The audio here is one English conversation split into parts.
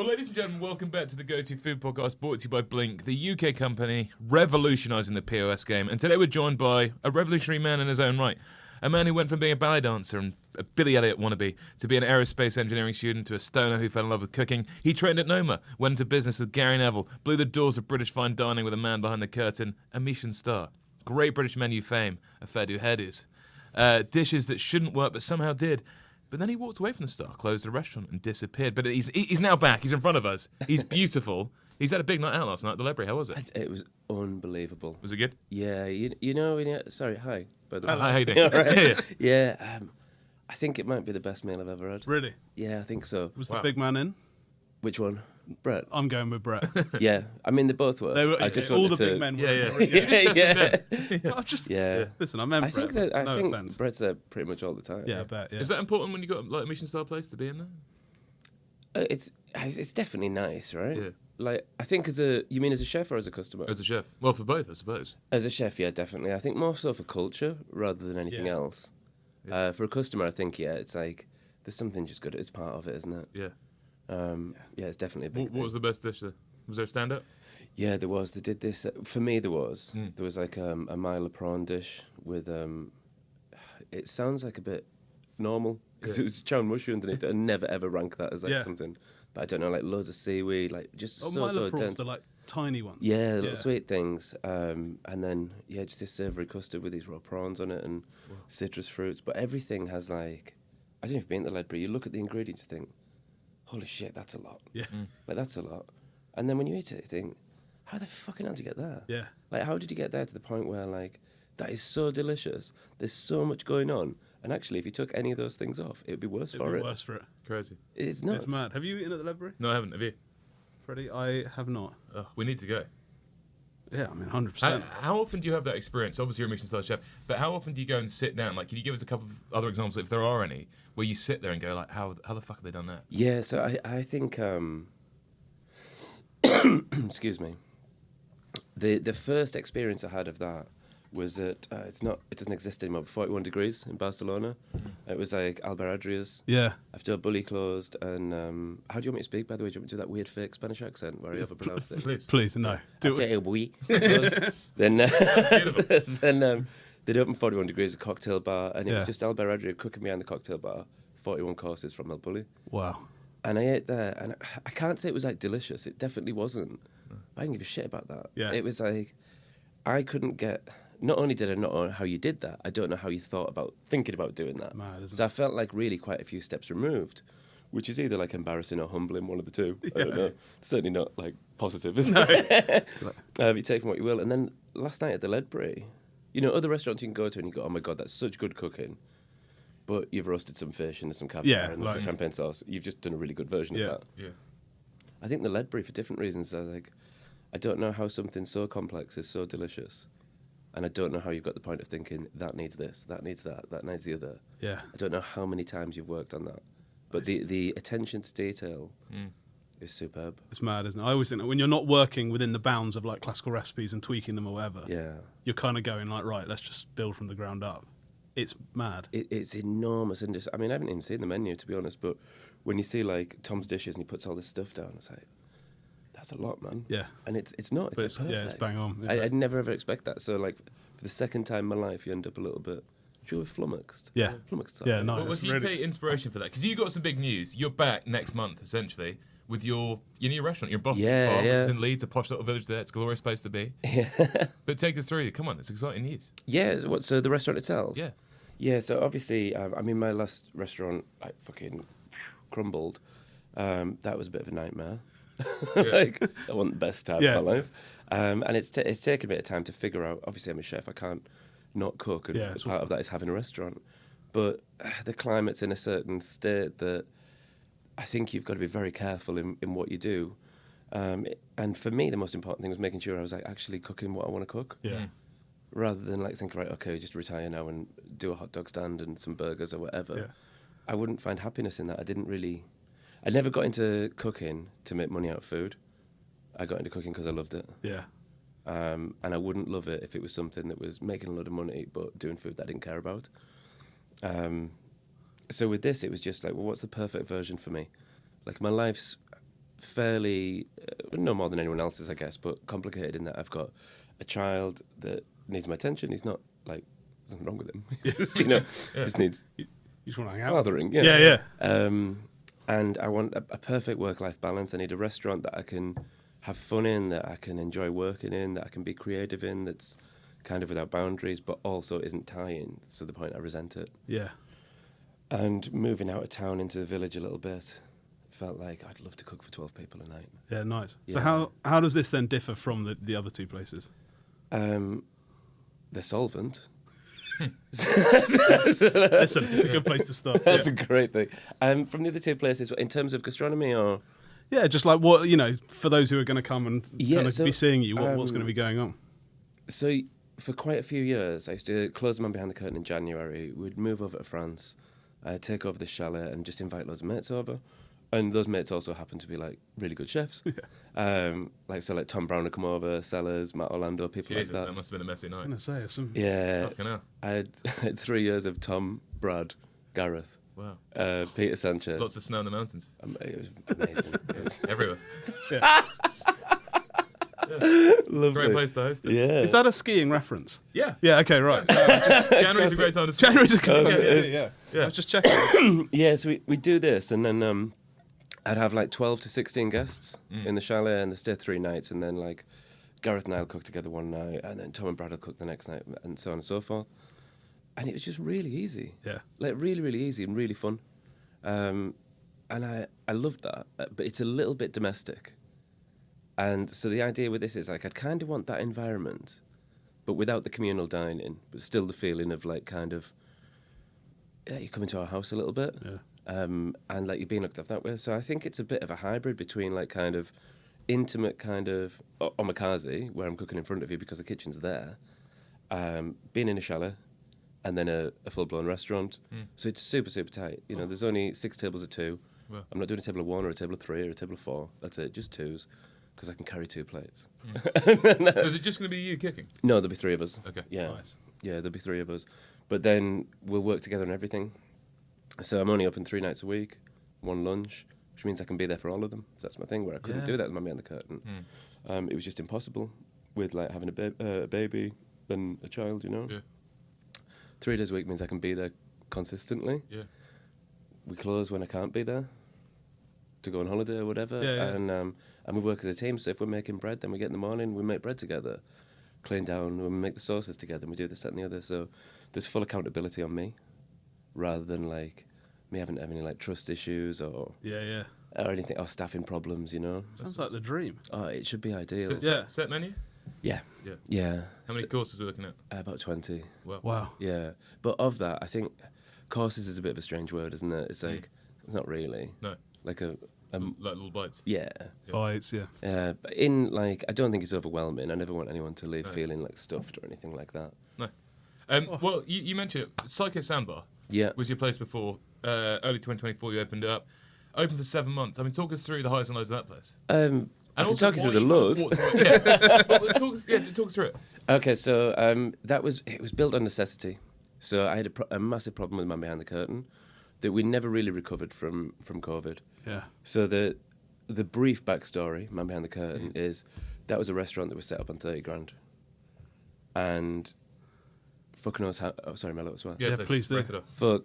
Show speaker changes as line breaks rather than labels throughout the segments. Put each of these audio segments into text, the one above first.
Well, ladies and gentlemen, welcome back to the Go-To Food Podcast, brought to you by Blink, the UK company revolutionising the POS game. And today we're joined by a revolutionary man in his own right. A man who went from being a ballet dancer and a Billy Elliot wannabe to be an aerospace engineering student to a stoner who fell in love with cooking. He trained at Noma, went into business with Gary Neville, blew the doors of British fine dining with a man behind the curtain, a Michelin-starred. Great British menu fame, a fair do headies. Dishes that shouldn't work but somehow did. But then he walked away from the star, closed the restaurant and disappeared. But he's now back. He's in front of us. He's beautiful. He's had a big night out last night at the Ledbury. How was it?
It was unbelievable.
Was it good?
Yeah, sorry, hi. By the way.
Hi, how you doing?
Right. Yeah, I think it might be the best meal I've ever had.
Really?
Yeah, I think so.
Was the big man in?
Which one? Brett?
I'm going with Brett.
Yeah, I mean, they both were.
They were
I just
all the
wanted
big men were. Well, I've just,
Yeah.
Listen, I meant
I think
Brett.
that
no
I think
offense.
Brett's there pretty much all the time.
Yeah, I bet. Yeah.
Is that important when you got like a Michelin-star place to be in there?
It's definitely nice, right?
Yeah.
Like, I think you mean as a chef or as a customer?
As a chef? Well, for both, I suppose.
As a chef, yeah, definitely. I think more so for culture rather than anything else.
Yeah.
For a customer, I think, it's like there's something just good. It's part of it, isn't it?
Yeah.
Yeah, it's definitely a big thing.
What was the best dish there? Was there a stand-up?
Yeah, there was. They did this. For me, there was.
Mm.
There was like a mile of prawn dish with. It sounds like a bit normal because it was chow mushroom underneath it. I never ever rank that as like something. But I don't know, like loads of seaweed, like just so
Milo prawns,
intense.
they're like tiny ones.
Yeah, little sweet things. And then just this savoury custard with these raw prawns on it and citrus fruits. But everything has like, I don't know if you've been to Ledbury. You look at the ingredients, and think, holy shit, that's a lot.
Yeah.
Like that's a lot. And then when you eat it, you think, how the fucking hell did you get there?
Yeah.
Like, how did you get there to the point where, like, that is so delicious, there's so much going on, and actually, if you took any of those things off, it would be worse for it.
Worse for it.
Crazy.
It's nuts.
It's mad. Have you eaten at the Ledbury?
No, I haven't. Have you?
Freddie, I have not.
Oh, we need to go.
Yeah, I mean, 100%.
How often do you have that experience? Obviously, you're a Michelin-star chef, but how often do you go and sit down? Like, can you give us a couple of other examples, if there are any, where you sit there and go, like, how the fuck have they done that?
Yeah, so I think, excuse me, the first experience I had of that was at, it doesn't exist anymore, but 41 Degrees in Barcelona. It was like Adrià's.
Yeah.
After Bully closed, and how do you want me to speak, by the way? Do you want me to do that weird fake Spanish accent where I overpronounce things?
Please, no. Do
After
it.
El Bully closed, then they'd opened 41 Degrees, a cocktail bar, and it was just Adrià cooking behind the cocktail bar, 41 courses from El Bully.
Wow.
And I ate there, and I can't say it was like delicious. It definitely wasn't. But I didn't give a shit about that.
Yeah.
It was like, I couldn't get. Not only did I not know how you did that, I don't know how you thought about thinking about doing that.
Mad, isn't
So I felt like really quite a few steps removed, which is either like embarrassing or humbling, one of the two. I don't know. It's certainly not like positive, is it? You take from what you will. And then last night at the Ledbury, other restaurants you can go to and you go, oh my God, that's such good cooking. But you've roasted some fish and there's some caviar and there's some champagne sauce. You've just done a really good version of that.
Yeah.
I think the Ledbury, for different reasons, I don't know how something so complex is so delicious. And I don't know how you've got the point of thinking, that needs this, that needs that, that needs the other.
Yeah.
I don't know how many times you've worked on that. But the attention to detail is superb.
It's mad, isn't it? I always think that when you're not working within the bounds of like classical recipes and tweaking them or whatever, you're kind of going like, right, let's just build from the ground up. It's mad.
It's enormous. And I haven't even seen the menu, to be honest, but when you see like Tom's dishes and he puts all this stuff down, it's like, that's a lot, man.
Yeah.
And it's not. It's perfect.
Yeah, it's bang on.
I'd never ever expect that. So like for the second time in my life, you end up a little bit flummoxed.
Yeah.
Flummoxed.
Yeah, no.
Well, do you take inspiration for that? Because you got some big news. You're back next month, essentially, with your new restaurant, your Boston's Bar, which is in Leeds, a posh little village there. It's a glorious place to be.
Yeah.
But take us through. Come on, it's exciting news.
Yeah. So the restaurant itself?
Yeah.
Yeah, so obviously, my last restaurant, fucking crumbled. That was a bit of a nightmare. I wasn't the best time of my life. And it's taken a bit of time to figure out. Obviously, I'm a chef. I can't not cook. And part of that is having a restaurant. But the climate's in a certain state that I think you've got to be very careful in what you do. And for me, the most important thing was making sure I was actually cooking what I want to cook.
Yeah.
Rather than thinking, right, okay, just retire now and do a hot dog stand and some burgers or whatever. Yeah. I wouldn't find happiness in that. I never got into cooking to make money out of food. I got into cooking because I loved it.
Yeah.
And I wouldn't love it if it was something that was making a lot of money but doing food that I didn't care about. So with this, it was just like, well, what's the perfect version for me? Like, my life's fairly, no more than anyone else's, I guess, but complicated in that I've got a child that needs my attention. He's not like, there's nothing wrong with him. Just, just needs
You just want to hang out.
fathering.
Yeah.
And I want a perfect work-life balance. I need a restaurant that I can have fun in, that I can enjoy working in, that I can be creative in, that's kind of without boundaries, but also isn't tying to the point I resent it.
Yeah.
And moving out of town into the village a little bit, felt like I'd love to cook for 12 people a night.
Yeah, nice.
Yeah.
So how does this then differ from the other two places?
They're solvent.
Listen, it's a good place to start.
That's a great thing. From the other two places, in terms of gastronomy, or
yeah, just like what for those who are going to come and kind of
so,
be seeing you, what's going to be going on?
So for quite a few years, I used to close the man behind the curtain in January. We'd move over to France, take over the chalet, and just invite loads of mates over. And those mates also happen to be like really good chefs.
Yeah.
Like Tom Brown would come over, Sellers, Matt Orlando, people
Jesus,
like that.
that must have been a messy night.
I was going to say,
Yeah.
Fucking hell.
I had 3 years of Tom, Brad, Gareth,
Wow.
Peter Sanchez.
Lots of snow in the mountains.
It was amazing. It was
Everywhere.
lovely.
Great place to host it.
Yeah.
is that a skiing reference?
Yeah.
Yeah, okay, right.
January's a great time to ski.
January's a good time
it
to
is.
see, yeah.
Yeah.
I was just checking.
Yeah, so we do this, and then I'd have like 12 to 16 guests in the chalet, and they stay 3 nights, and then like Gareth and I'll cook together one night, and then Tom and Brad will cook the next night, and so on and so forth. And it was just really easy.
Yeah.
Like really, really easy and really fun. And I loved that, but it's a little bit domestic. And so the idea with this is like I'd kind of want that environment, but without the communal dining, but still the feeling of like kind of, you come into our house a little bit.
Yeah.
And like you're being looked after that way. So I think it's a bit of a hybrid between like kind of intimate kind of omakase, where I'm cooking in front of you because the kitchen's there, being in a chalet, and then a full-blown restaurant. So it's super, super tight. There's only 6 tables of 2.
Wow.
I'm not doing a table of 1 or a table of 3 or a table of 4. That's it, just 2s, because I can carry 2 plates.
So is it just going to be you cooking?
No, there'll be 3 of us.
Okay.
Yeah.
Nice.
Yeah, there'll be 3 of us. But then we'll work together on everything. So I'm only open 3 nights a week, 1 lunch, which means I can be there for all of them. So that's my thing, where I couldn't do that with my behind the curtain. It was just impossible with like having a baby and a child,
Yeah.
3 days a week means I can be there consistently.
Yeah.
We close when I can't be there to go on holiday or whatever.
Yeah.
And we work as a team. So if we're making bread, then we get in the morning, we make bread together, clean down, we make the sauces together, and we do this, that, and the other. So there's full accountability on me, rather than like me having any like trust issues or anything, or staffing problems.
Sounds like the dream.
Oh, it should be ideal.
Set menu?
Yeah.
Yeah.
Yeah.
How many courses are we looking at?
About 20.
Wow.
Yeah. But of that, I think courses is a bit of a strange word, isn't it? It's like, it's not really.
No.
Like
like little bites.
yeah.
Bites, yeah.
But in like, I don't think it's overwhelming. I never want anyone to leave feeling like stuffed or anything like that.
No. Well, you mentioned it. Psycho Sandbar was your place before. Early 2024, you opened it up. Open for 7 months. I mean, talk us through the highs and lows of that place.
I can talk you through the lows.
Talk us through it.
Okay, so it was built on necessity. So I had a massive problem with Man Behind the Curtain that we never really recovered from COVID.
Yeah.
So the brief backstory, Man Behind the Curtain, is that was a restaurant that was set up on 30 grand. And fuck knows how... Oh, sorry, Mello as well.
Yeah, please do.
Fuck,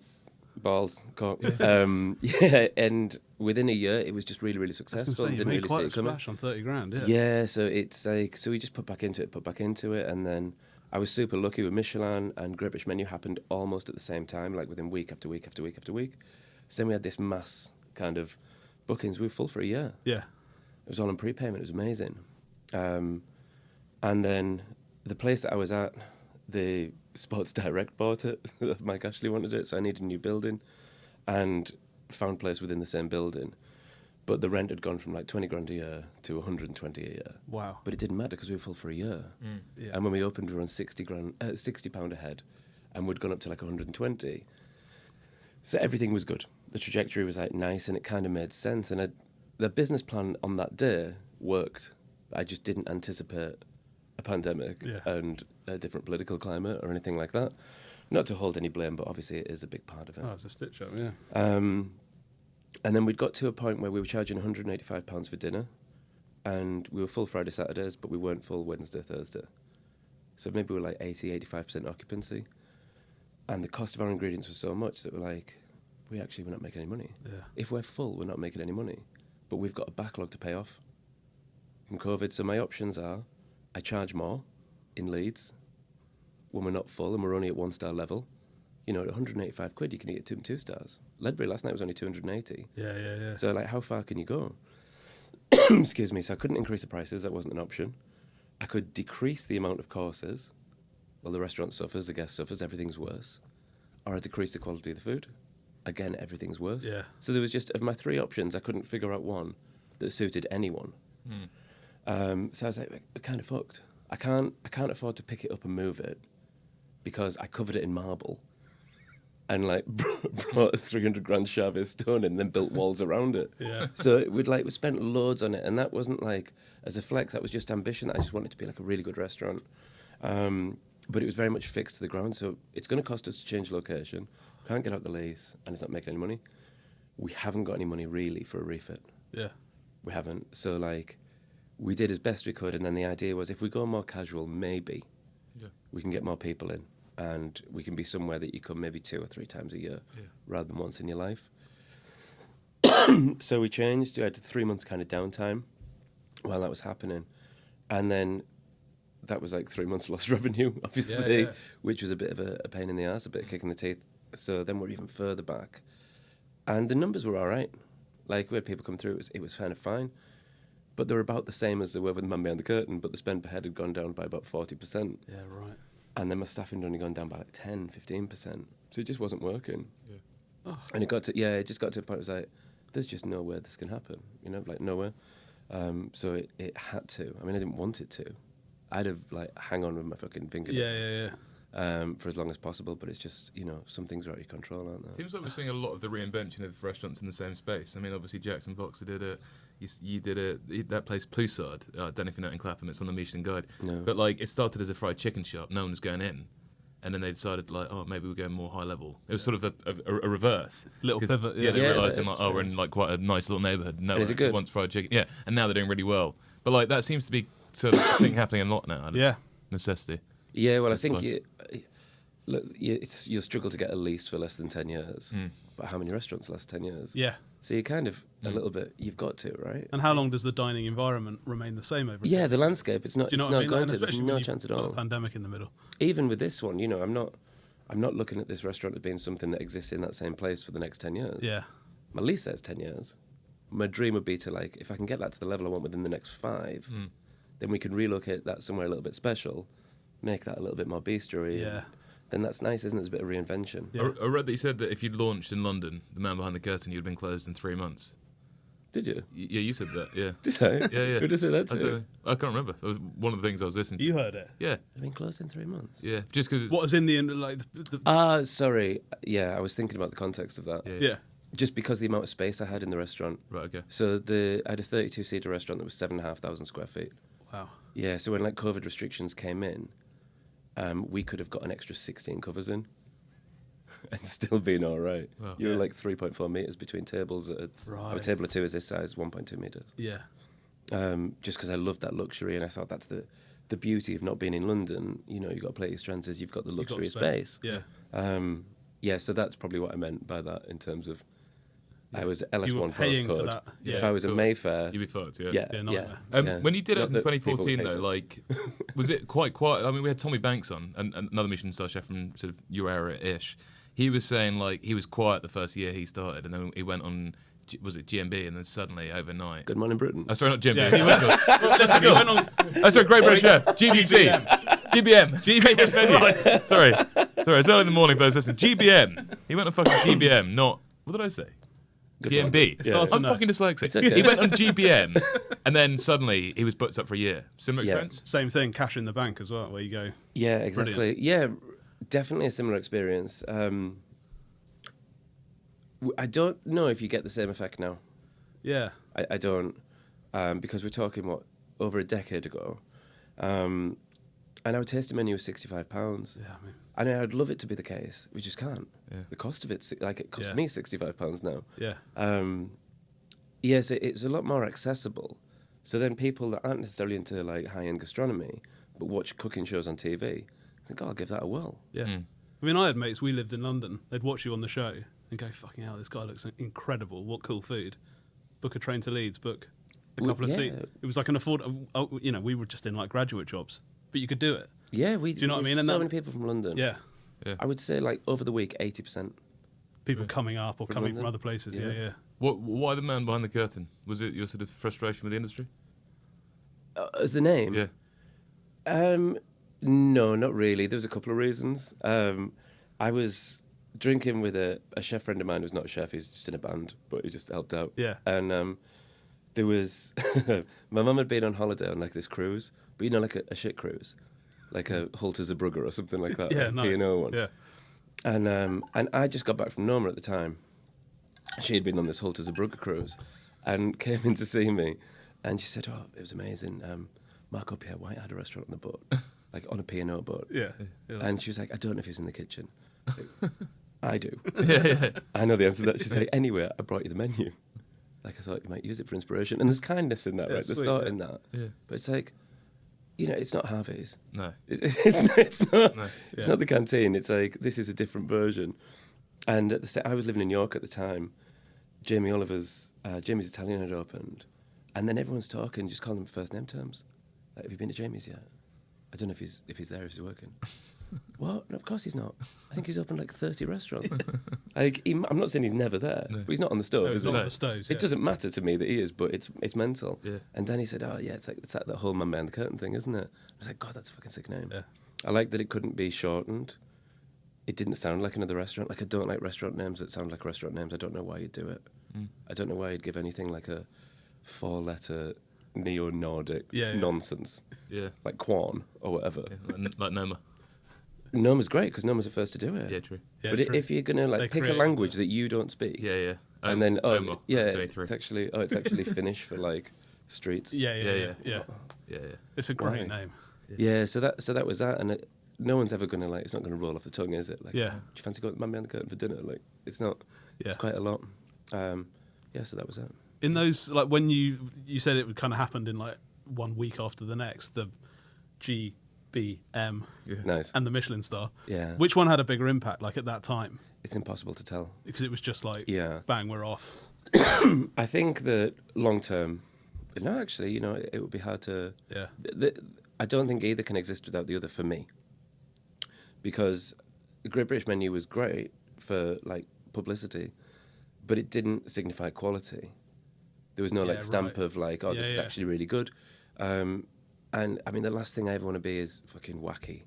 balls, cock. And within a year, it was just really, really successful.
You made quite a splash on 30 grand, yeah.
Yeah, so it's like... So we just put back into it, and then... I was super lucky with Michelin, and Great British Menu happened almost at the same time, like within week after week after week after week. So then we had this mass kind of bookings. We were full for a year.
Yeah.
It was all on prepayment. It was amazing. And then the place that I was at, the Sports Direct bought it. Mike Ashley wanted it, so I needed a new building, and found a place within the same building. But the rent had gone from like 20 grand a year to 120 a year.
Wow.
But it didn't matter because we were full for a year.
Yeah.
And when we opened, we were on £60 a head, and we'd gone up to like 120. So everything was good. The trajectory was like nice, and it kind of made sense. And the business plan on that day worked. I just didn't anticipate a pandemic and a different political climate or anything like that. Not to hold any blame, but obviously it is a big part of it.
Oh, it's a stitch up, yeah.
And then we'd got to a point where we were charging £185 for dinner, and we were full Friday, Saturdays, but we weren't full Wednesday, Thursday. So maybe we were like 85% occupancy. And the cost of our ingredients was so much that we're like, we're not making any money.
Yeah.
If we're full, we're not making any money. But we've got a backlog to pay off from COVID. So my options are, I charge more in Leeds when we're not full and we're only at 1-star level. You know, at 185 quid, you can eat at 2 stars. Ledbury last night was only 280.
Yeah.
So, like, how far can you go? Excuse me. So I couldn't increase the prices. That wasn't an option. I could decrease the amount of courses. Well, the restaurant suffers, the guest suffers, everything's worse. Or I decrease the quality of the food. Again, everything's worse.
Yeah.
So there was just, of my 3 options, I couldn't figure out one that suited anyone. So I was like, we're kind of fucked. I can't afford to pick it up and move it because I covered it in marble and like brought a 300 grand Chavez stone and then built walls around it.
Yeah.
So we spent loads on it, and that wasn't like as a flex. That was just ambition. I just wanted to be like a really good restaurant, but it was very much fixed to the ground. So it's going to cost us to change location. Can't get out the lease, and it's not making any money. We haven't got any money really for a refit.
Yeah.
We haven't. So like, we did as best we could, and then the idea was if we go more casual, maybe we can get more people in. And we can be somewhere that you come maybe 2 or 3 times a year rather than once in your life. So we changed. We had 3 months kind of downtime while that was happening. And then that was like 3 months lost revenue, obviously, which was a bit of a pain in the ass, a bit of kick in the teeth. So then we're even further back. And the numbers were all right. Like, we had people come through. It was kind of fine. But they were about the same as they were with the Man Behind the Curtain, but the spend per head had gone down by about 40%.
Yeah, right.
And then my staffing had only gone down by like 10, 15%. So it just wasn't working.
Yeah. Oh.
And it just got to a point where it was like, there's just nowhere this can happen, you know, like nowhere. So it had to. I mean, I didn't want it to. I'd have like hang on with my fucking fingernails. For as long as possible, but it's just, you know, some things are out of your control, aren't they?
Seems like we're seeing a lot of the reinvention of restaurants in the same space. I mean, obviously Jackson Boxer did it. You did it. That place Poussard. I don't know if you know it in Clapham. It's on the Michelin Guide.
No.
But like, it started as a fried chicken shop. No one was going in, and then they decided like, oh, maybe we're going more high level. It was sort of a reverse
Little pivot.
Yeah, they realised we're in like quite a nice little neighbourhood. No one wants fried chicken. Yeah, and now they're doing really well. But like, that seems to be sort of a thing happening a lot now.
Yeah.
Necessity.
Yeah, well, I think you'll struggle to get a lease for less than 10 years. But how many restaurants last 10 years?
Yeah.
So you kind of, a little bit, you've got to, right?
And how long does the dining environment remain the same over time?
The landscape, it's not, going to, there's no chance at all.
A pandemic in the middle.
Even with this one, you know, I'm not looking at this restaurant as being something that exists in that same place for the next 10 years.
Yeah.
My lease says 10 years. My dream would be to, like, if I can get that to the level I want within the next 5, then we can relocate that somewhere a little bit special, make that a little bit more bistro-y.
Yeah.
Then that's nice, isn't it? It's a bit of reinvention.
Yeah.
I read that you said that if you'd launched in London, The Man Behind the Curtain, you'd been closed in 3 months.
Did you?
Yeah, you said that, yeah.
Did I?
Yeah.
Who did I say that to?
I can't remember. It was one of the things I was listening to.
You heard it?
Yeah.
I've been closed in 3 months.
Yeah, just because
What was in the end, like...
Sorry. Yeah, I was thinking about the context of that.
Yeah.
Just because the amount of space I had in the restaurant.
Right, okay.
So I had a 32-seater restaurant that was 7,500 square feet.
Wow.
Yeah, so when like COVID restrictions came in, we could have got an extra 16 covers in and still been all right.
Wow.
You were like 3.4 metres between tables. Our table of 2 is this size, 1.2 metres.
Yeah.
Just because I loved that luxury, and I thought that's the beauty of not being in London. You know, you've got plenty of strengths, you've got the luxury of space.
Yeah.
So that's probably what I meant by that in terms of I was
You were
LS1
paying for
postcode.
that.
If I was a Mayfair,
You'd be fucked, yeah.
yeah.
nightmare.
When you did it
Not
in
that people
2014,
hate
though,
it.
like, was it quite quiet? I mean, we had Tommy Banks on, and another Michelin-star chef from sort of your area-ish. He was saying, like, he was quiet the first year he started, and then he went on, was it GMB, and then suddenly, overnight...
Good Morning Britain.
Oh, sorry, not GMB.
Yeah, he went on... he went on...
Oh, sorry, Great British Chef. GBC. GBM. Great British Menu. Sorry, it's early in the morning, folks. Listen, GBM. He went on fucking GBM, not... What did I say?
Good
GMB.
Yeah.
I'm fucking dyslexic.
It's okay.
He went on GBM, and then suddenly he was booked up for a year. Similar experience?
Same thing, cash in the bank as well, where you go...
Yeah, exactly.
Brilliant.
Yeah, definitely a similar experience. I don't know if you get the same effect now.
Yeah.
I don't, because we're talking, over a decade ago. And our tasting menu was £65.
Yeah, I mean,
And I'd love it to be the case. We just can't.
Yeah.
The cost of it, like it costs me £65 now.
yeah.
Yes, it's a lot more accessible. So then people that aren't necessarily into like high-end gastronomy, but watch cooking shows on TV, think, oh, I'll give that a whirl.
Yeah. I mean, I had mates, we lived in London, they'd watch you on the show and go, fucking hell, this guy looks incredible, what cool food. Book a train to Leeds, book a couple of seats. It was like an we were just in like graduate jobs, but you could do it.
Yeah,
do you know what I mean? And
so many people from London.
Yeah.
I would say like over the week, 80%.
People coming up or coming
London?
from other places, yeah.
Why the man behind the curtain? Was it your sort of frustration with the industry?
As the name?
Yeah.
No, not really. There was a couple of reasons. I was drinking with a chef friend of mine who's not a chef, he's just in a band, but he just helped out.
Yeah.
And there was... my mum had been on holiday on like this cruise, but you know, like a shit cruise. Like a Hull to Zeebrugge or something like that.
Yeah,
like
nice.
P&O one.
Yeah.
And I just got back from Noma at the time. She had been on this Hull to Zeebrugge cruise and came in to see me. And she said, oh, it was amazing. Marco Pierre White had a restaurant on the boat, like on a P&O boat.
Yeah.
And she was like, I don't know if he's in the kitchen. Like, I do.
Yeah.
I know the answer to that. She's like, anyway, I brought you the menu. Like, I thought you might use it for inspiration. And there's kindness in that, right? There's thought in that.
Yeah.
But it's like, you know, it's not Harvey's.
No.
It's not.
No.
It's not the canteen. It's like, this is a different version. And at I was living in York at the time. Jamie's Italian had opened. And then everyone's talking, just calling them first name terms. Like, have you been to Jamie's yet? I don't know if he's there, if he's working. What? No, of course he's not. I think he's opened like 30 restaurants. Like, I'm not saying he's never there, but he's not on the stove.
No, he's
is
not
he?
on the stoves.
It doesn't matter to me that he is, but it's mental.
Yeah.
And Danny said, oh yeah, it's like that whole man behind the curtain thing, isn't it? I was like, God, that's a fucking sick name.
Yeah.
I like that it couldn't be shortened. It didn't sound like another restaurant. Like, I don't like restaurant names that sound like restaurant names. I don't know why you'd do it. I don't know why you'd give anything like a 4-letter neo-Nordic nonsense.
Yeah.
Like Quan or whatever.
Yeah, like Noma.
Noma's great because Noma's the first to do it.
Yeah, true.
Yeah,
but
true.
If you're gonna like
They
pick a
create
language that you don't speak,
Yeah.
and then
Noma,
it's actually Finnish for like streets.
Yeah.
Yeah.
It's a great
Why?
name.
Yeah. So that was that, and no one's ever gonna like. It's not gonna roll off the tongue, is it? Like,
Yeah.
do you fancy going to Mummy on the Curtain for dinner? Like, it's not.
Yeah.
It's quite a lot. So that was that.
In those, like when you said it kind of happened in like 1 week after the next, the GBM
Nice.
and the Michelin star.
Yeah.
Which one had a bigger impact, like at that time?
It's impossible to tell.
Because it was just like,
Yeah.
bang, we're off.
I think that long term, no, actually, you know, it would be hard to.
Yeah.
I don't think either can exist without the other for me. Because the Great British Menu was great for like publicity, but it didn't signify quality. There was no like stamp of like, oh, this is actually really good. And I mean, the last thing I ever want to be is fucking wacky,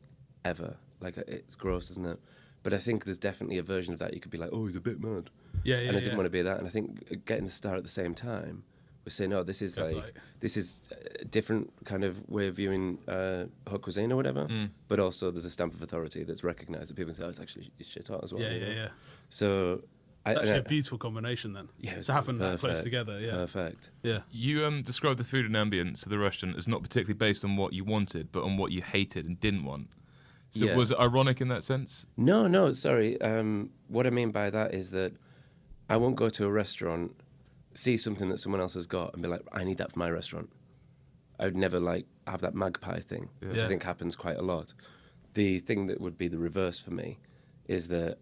ever. Like, it's gross, isn't it? But I think there's definitely a version of that. You could be like, oh, he's a bit mad.
Yeah.
And I didn't want to be that. And I think getting the star at the same time was saying, oh, this is this is a different kind of way of viewing haute cuisine or whatever. But also there's a stamp of authority that's recognised that people say, oh, it's actually shit hot as well.
Yeah.
So
It's actually a beautiful combination then.
Yeah,
to happen that close
perfect,
together. Yeah.
Perfect.
Yeah.
You described the food and ambience of the restaurant as not particularly based on what you wanted, but on what you hated and didn't want. So was it ironic in that sense?
No, sorry. What I mean by that is that I won't go to a restaurant, see something that someone else has got, and be like, I need that for my restaurant. I would never like have that magpie thing, which I think happens quite a lot. The thing that would be the reverse for me is that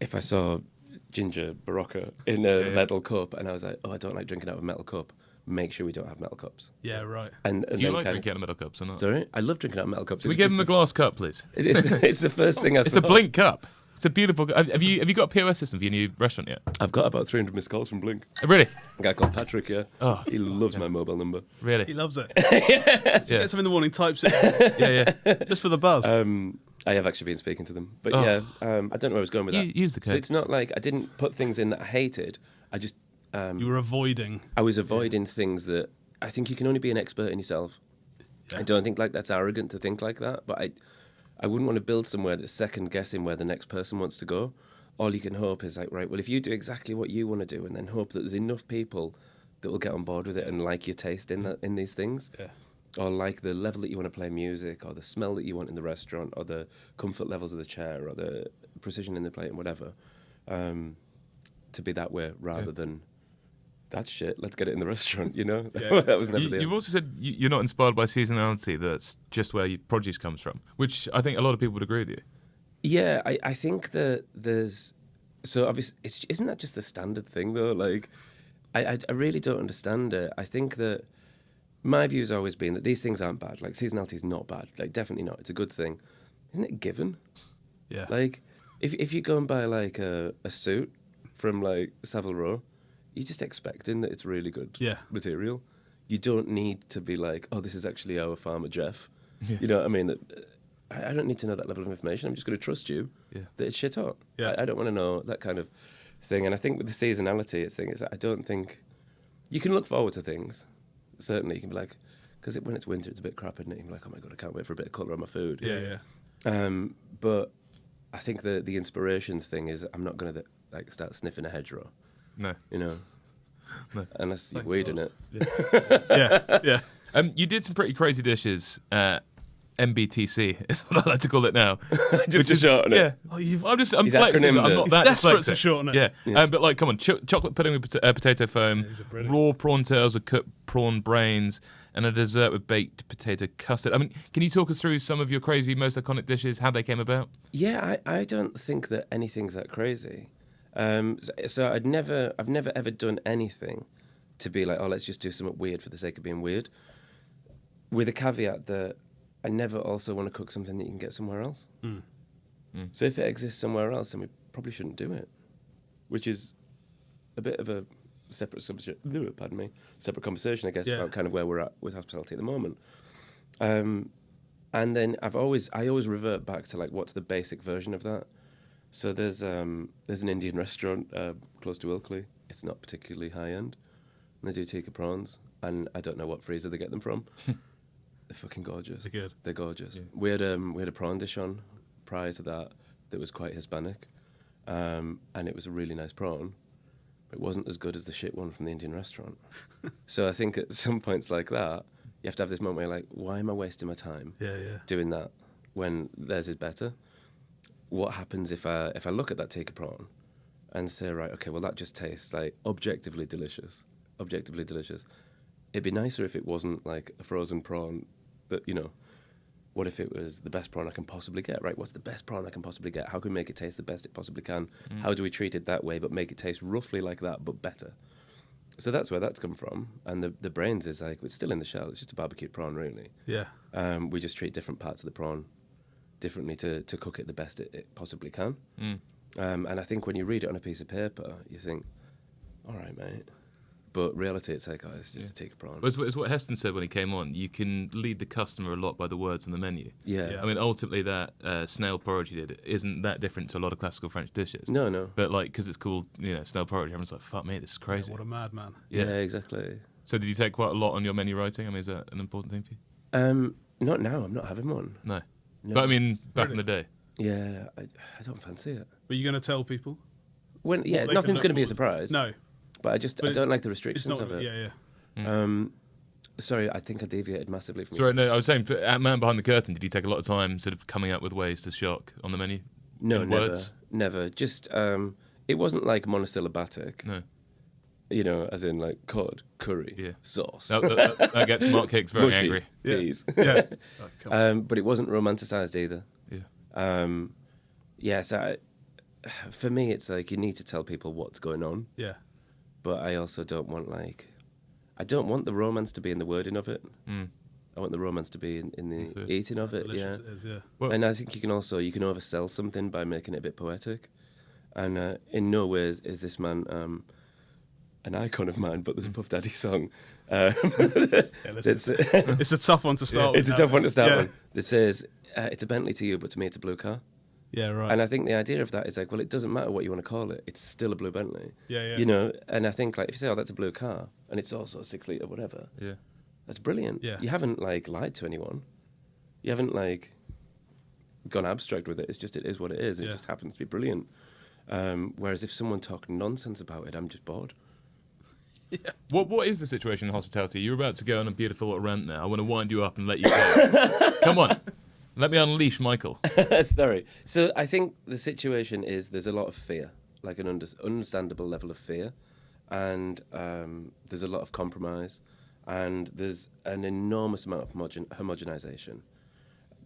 if I saw ginger Barocca in a metal cup and I was like, oh, I don't like drinking out of a metal cup, make sure we don't have metal cups.
Yeah, right.
And
Do you like drinking out of metal cups or not?
Sorry? I love drinking out of metal cups.
Can we give them a glass cup, please?
It's the first thing I saw.
It's a Blink cup. It's a beautiful... Have you got a POS system for your new restaurant yet?
I've got about 300 missed calls from Blink.
Really?
A guy called Patrick,
Oh,
he loves my mobile number.
Really?
He loves it. Gets him in the morning, types it.
Yeah.
Just for the buzz.
I have actually been speaking to them. But I don't know where I was going with that.
Use the code.
So it's not like I didn't put things in that I hated. I just...
you were avoiding.
I was avoiding things that... I think you can only be an expert in yourself. Yeah. I don't think like that's arrogant to think like that, but I wouldn't want to build somewhere that's second guessing where the next person wants to go. All you can hope is like, right, well, if you do exactly what you want to do and then hope that there's enough people that will get on board with it and like your taste in these things, or like the level that you want to play music, or the smell that you want in the restaurant, or the comfort levels of the chair, or the precision in the plate, and whatever, to be that way rather than that's shit. Let's get it in the restaurant. You know, that was never
You've also said you're not inspired by seasonality. That's just where your produce comes from, which I think a lot of people would agree with you.
Yeah, I think that there's so obviously isn't that just the standard thing though? Like, I really don't understand it. I think that my view has always been that these things aren't bad. Like seasonality is not bad. Like definitely not. It's a good thing. Isn't it given?
Yeah.
Like if you go and buy like a suit from like Savile Row, you're just expecting that it's really good material. You don't need to be like, oh, this is actually our farmer Jeff. Yeah. You know what I mean? I don't need to know that level of information. I'm just going to trust you that it's shit hot. Yeah. I don't want to know that kind of thing. And I think with the seasonality, I don't think you can look forward to things. Certainly, you can be like, because when it's winter, it's a bit crap, isn't it? You're like, oh my God, I can't wait for a bit of colour on my food.
Yeah.
But I think the inspirations thing is I'm not going to like start sniffing a hedgerow.
No.
You know, unless you're weeding it.
Yeah.
You did some pretty crazy dishes. MBTC is what I like to call it now.
Just to shorten it.
Yeah. I'm flexing. I'm not that
desperate
dyslexic.
to shorten it.
Yeah. But like, come on, chocolate pudding with potato foam, raw prawn tails with cooked prawn brains, and a dessert with baked potato custard. I mean, can you talk us through some of your crazy, most iconic dishes, how they came about?
Yeah, I don't think that anything's that crazy. So I've never ever done anything to be like, oh, let's just do something weird for the sake of being weird. With a caveat that I never also want to cook something that you can get somewhere else. So if it exists somewhere else, then we probably shouldn't do it, which is a bit of a separate subject. Pardon me, separate conversation, I guess, about kind of where we're at with hospitality at the moment. And then I always revert back to like what's the basic version of that. So there's an Indian restaurant close to Ilkley. It's not particularly high end. And they do tikka prawns, and I don't know what freezer they get them from. They're fucking gorgeous.
They're good.
They're gorgeous. Yeah. We had a prawn dish on prior to that was quite Hispanic, and it was a really nice prawn. But it wasn't as good as the shit one from the Indian restaurant. So I think at some points like that, you have to have this moment where you're like, why am I wasting my time doing that when theirs is better? What happens if I look at that tikka prawn and say, right, okay, well that just tastes like objectively delicious. It'd be nicer if it wasn't like a frozen prawn that, you know, what if it was the best prawn I can possibly get, right? What's the best prawn I can possibly get? How can we make it taste the best it possibly can? How do we treat it that way but make it taste roughly like that but better? So that's where that's come from. And the brains is like, it's still in the shell. It's just a barbecued prawn, really. Yeah. We just treat different parts of the prawn differently to cook it the best it possibly can. And I think when you read it on a piece of paper, you think, all right, mate. But reality, it's like, oh, it's just a tikka prawn.
Well, it's what Heston said when he came on. You can lead the customer a lot by the words on the menu.
Yeah.
I mean, ultimately, that snail porridge you did isn't that different to a lot of classical French dishes.
No.
But, like, because it's called, snail porridge, everyone's like, fuck me, this is crazy.
What a madman.
Yeah, exactly.
So did you take quite a lot on your menu writing? I mean, is that an important thing for you?
Not now. I'm not having one.
No. But, I mean, back in the day.
Yeah, I don't fancy it.
But you're going to tell people?
Nothing's going to be a surprise.
No.
But I don't like the restrictions of it.
Yeah.
Sorry, I think I deviated massively from
Sorry, no, I was saying, for Man Behind the Curtain, did you take a lot of time sort of coming up with ways to shock on the menu?
No, never. Just, it wasn't like monosyllabic.
No.
You know, as in like cod, curry, sauce.
That gets Mark Hicks very
Mushy,
angry.
Peas.
Yeah.
But it wasn't romanticised either.
Yeah.
So for me, it's like you need to tell people what's going on.
Yeah.
But I also don't want I don't want the romance to be in the wording of it. I want the romance to be in the eating of it. Yeah. It is,
Well,
and I think you can oversell something by making it a bit poetic. And in no ways is this man an icon of mine, but there's a Puff Daddy song.
It's a tough one to start with.
It's a tough one to start with. That says, it's a Bentley to you, but to me it's a blue car.
Yeah, right.
And I think the idea of that is like, well, it doesn't matter what you want to call it. It's still a blue Bentley.
Yeah.
You know, and I think like if you say, oh, that's a blue car, and it's also a 6-litre whatever.
Yeah.
That's brilliant.
Yeah.
You haven't like lied to anyone. You haven't like gone abstract with it. It's just, it is what it is. It just happens to be brilliant. Whereas if someone talked nonsense about it, I'm just bored.
Yeah.
What is the situation in hospitality? You're about to go on a beautiful little rant now. I want to wind you up and let you go. Come on. Let me unleash Michael.
Sorry. So I think the situation is there's a lot of fear, like an understandable level of fear, and there's a lot of compromise, and there's an enormous amount of homogenization,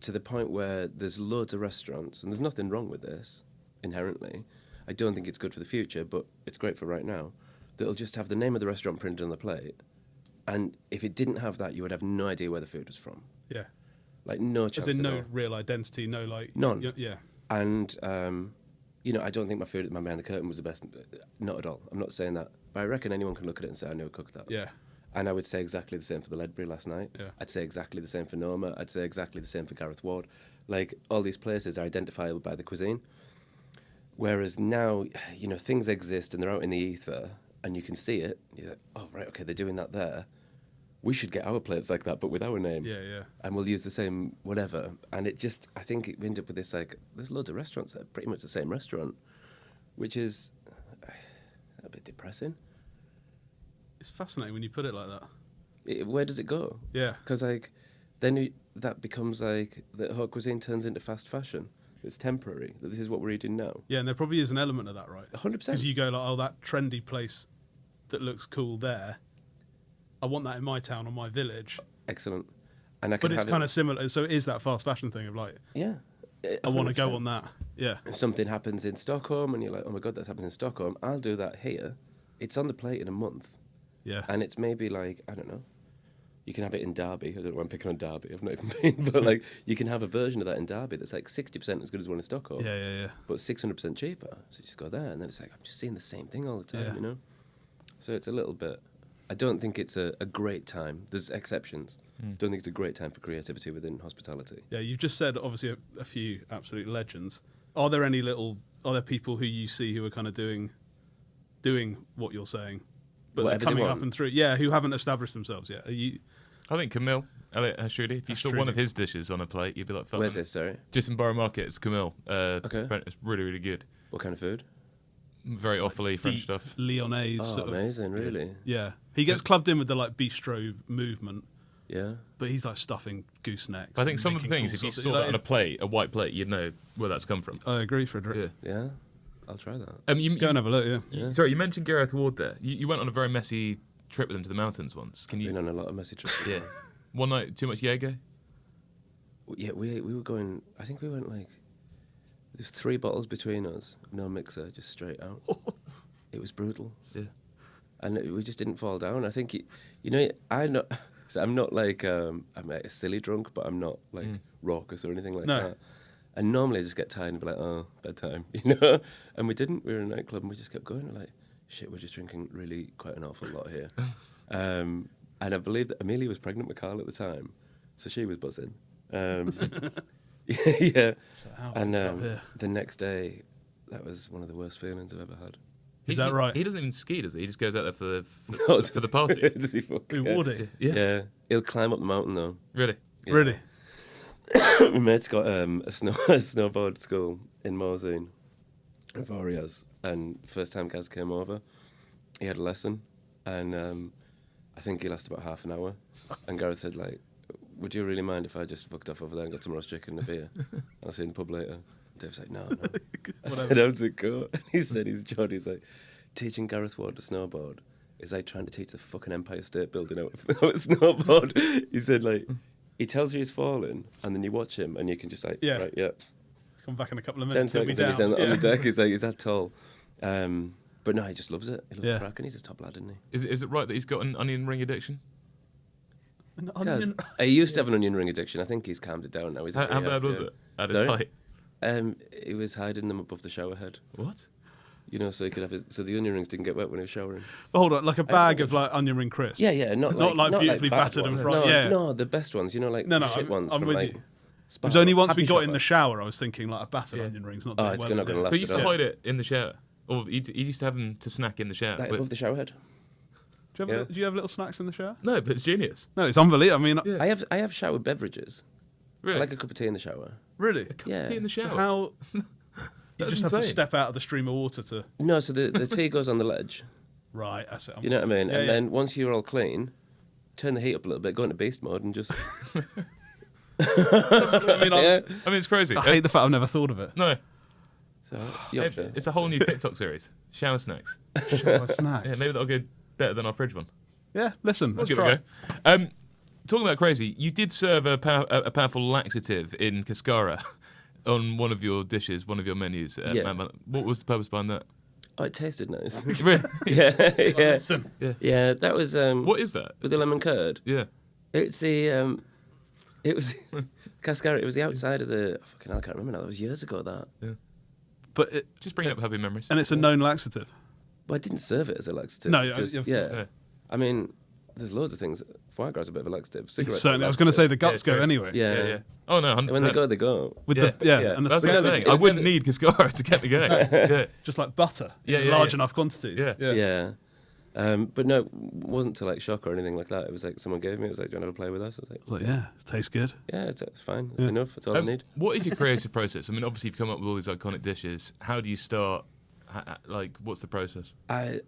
to the point where there's loads of restaurants, and there's nothing wrong with this inherently. I don't think it's good for the future, but it's great for right now, that'll just have the name of the restaurant printed on the plate, and if it didn't have that, you would have no idea where the food was from.
Yeah.
Like, no chance.
As in
at
no
all.
real identity, no, like...
None.
Yeah.
And, I don't think my food at my behind the curtain was the best. Not at all. I'm not saying that. But I reckon anyone can look at it and say, I know who cooked that.
Yeah.
And I would say exactly the same for the Ledbury last night.
Yeah.
I'd say exactly the same for Noma. I'd say exactly the same for Gareth Ward. Like, all these places are identifiable by the cuisine. Whereas now, things exist and they're out in the ether and you can see it. You're like, oh, right, okay, they're doing that there. We should get our plates like that, but with our name.
Yeah.
And we'll use the same whatever. And it just, I think we end up with this, like, there's loads of restaurants that are pretty much the same restaurant, which is a bit depressing.
It's fascinating when you put it like that.
Where does it go?
Yeah.
Because, like, then that becomes, like, the haute cuisine turns into fast fashion. It's temporary. That this is what we're eating now.
Yeah, and there probably is an element of that, right?
100%.
Because you go like, oh, that trendy place that looks cool there, I want that in my town or my village.
Excellent. And
But it's kind of similar. So it is that fast fashion thing of like,
yeah,
I want to go on that. Yeah.
Something happens in Stockholm and you're like, oh my God, that's happening in Stockholm. I'll do that here. It's on the plate in a month.
Yeah.
And it's maybe like, I don't know, you can have it in Derby. I don't know why I'm picking on Derby. I've not even been. But like, you can have a version of that in Derby that's like 60% as good as one in Stockholm.
Yeah.
But 600% cheaper. So you just go there and then it's like, I'm just seeing the same thing all the time, So it's a little bit... I don't think it's a great time. There's exceptions. Don't think it's a great time for creativity within hospitality.
Yeah, you've just said, obviously, a few absolute legends. Are there people who you see who are kind of doing what you're saying, but
Whatever
they're coming
they
up
want.
and through? Yeah, who haven't established themselves yet? Are you?
I think Camille Elliot Hashudi. If you saw one
Hashudi.
of his dishes on a plate, you'd be like,
Where's this, sorry?
Just in Borough Market, it's Camille.
Okay.
It's really, really good.
What kind of food?
Very awfully French
Deep
stuff.
Lyonnaise.
Oh,
sort of.
amazing, really?
Yeah, he gets clubbed in with the like bistro movement,
Yeah.
but he's like stuffing goosenecks.
I think
and
some of the
making
things, if
cool
you
sausage.
saw that
Like,
on a plate, a white plate, you'd know where that's come from.
I agree, Frederick.
Yeah.
Yeah? I'll try that.
Go and have a look. Yeah.
Yeah.
Sorry, you mentioned Gareth Ward there. You went on a very messy trip with him to the mountains once. Can you?
Been on a lot of messy trips.
Yeah. One night, too much Jaeger?
Yeah, we were going... I think we went like... There's 3 bottles between us. No mixer, just straight out. It was brutal.
Yeah.
And we just didn't fall down. I think, I'm not like, I'm like a silly drunk, but I'm not like raucous or anything like
No.
that. And normally I just get tired and be like, oh, bedtime, And we didn't. We were in a nightclub and we just kept going. We're like, shit, we're just drinking really quite an awful lot here. And I believe that Amelia was pregnant with Carl at the time. So she was buzzing. Yeah. And the next day, that was one of the worst feelings I've ever had.
Is that right?
He doesn't even ski, does he? He just goes out there for the party.
Does he fuck?
Who would it?
Yeah. He'll climb up the mountain though.
Really?
Yeah.
Really?
My mate's got a snowboard school in Morzine, in Voriaz, and first time Gaz came over, he had a lesson, and I think he lasted about half an hour, and Gareth said, like, would you really mind if I just fucked off over there and got some roast chicken and a beer? I'll see you in the pub later. Dave's like, no. I said, how's it go? And he said his job, he's like, teaching Gareth Ward to snowboard is like trying to teach the fucking Empire State Building out a snowboard. He said, like, he tells you he's falling, and then you watch him, and you can just like, right, yeah.
Come back in a couple of
10
minutes. He'll be
seconds
down.
and he's on the deck. He's like, he's that tall. But no, he just loves it. He loves
Yeah.
crack, and he's a top lad, isn't he?
Is it right that he's got an onion ring addiction?
An
Gaz,
onion.
he used to have an onion ring addiction. I think he's calmed it down now. He's
How
very
bad
happy,
was
yeah.
it? At his
Sorry?
height?
He was hiding them above the shower head.
What?
So he could have so the onion rings didn't get wet when he was showering.
But hold on, like a bag of like onion ring crisps.
Yeah, not like
beautifully
bad
battered and
ones.
fried.
No,
Yeah.
no, the best ones. Like
No,
the shit ones.
I'm
from,
with
like,
you.
Spar,
It was only once
Happy
we got
Shopper.
in the shower, I was thinking like a battered onion ring's not.
Oh,
doing
it's
well
not
in
gonna
it.
last.
So you used to
it
hide it in the shower? Or you used to have them to snack in the shower?
Like
But-
above the shower head.
Do you have little snacks in the shower?
No, but it's genius.
No, it's unbelievable. I mean,
Yeah.
I have shower beverages.
Really?
I like a cup of tea in the shower.
really.
Yeah.
Tea in the
So
shower?
how you
That's
just have to
insane.
step out of the stream of water to
No, so the tea goes on the ledge.
Right, that's it.
You know what I mean?
Yeah,
and then once you're all clean, turn the heat up a little bit, go into beast mode, and just.
I
mean, it's crazy.
I hate the fact I've never thought of it.
No.
So, Yorkshire.
It's a whole new TikTok series. Shower snacks.
Shower snacks.
Yeah, maybe that'll go better than our fridge one.
Yeah, listen, let's
give
try.
it a go. Talking about crazy, you did serve a powerful laxative in Cascara on one of your dishes, one of your menus. What was the purpose behind that?
Oh, it tasted nice.
Really?
yeah.
Listen.
Yeah, that was.
What is that?
With the lemon curd.
Yeah.
It's the. It was Cascara. It was the outside of the. Fucking hell, I can't remember now. That was years ago. That.
Yeah.
But
just bring up happy memories.
And it's a known laxative.
Well, I didn't serve it as a laxative.
No,
yeah. I mean, there's loads of things. Foie gras is a bit of a laxative. Cigarettes.
Certainly, I was going to say the guts go anyway.
Yeah.
Oh no, 100%.
When they go, they go.
With
and
the
That's what I'm saying. I wouldn't need Cascara to get me going. Yeah.
Just like butter. In large enough quantities.
Yeah. But no, it wasn't to like shock or anything like that. It was like someone gave me. It was like, "Do you want to play with us?" I was like,
yeah, it tastes good.
Yeah, it's fine. It's enough. That's all I need.
What is your creative process? I mean, obviously you've come up with all these iconic dishes. How do you start? What's the process?
I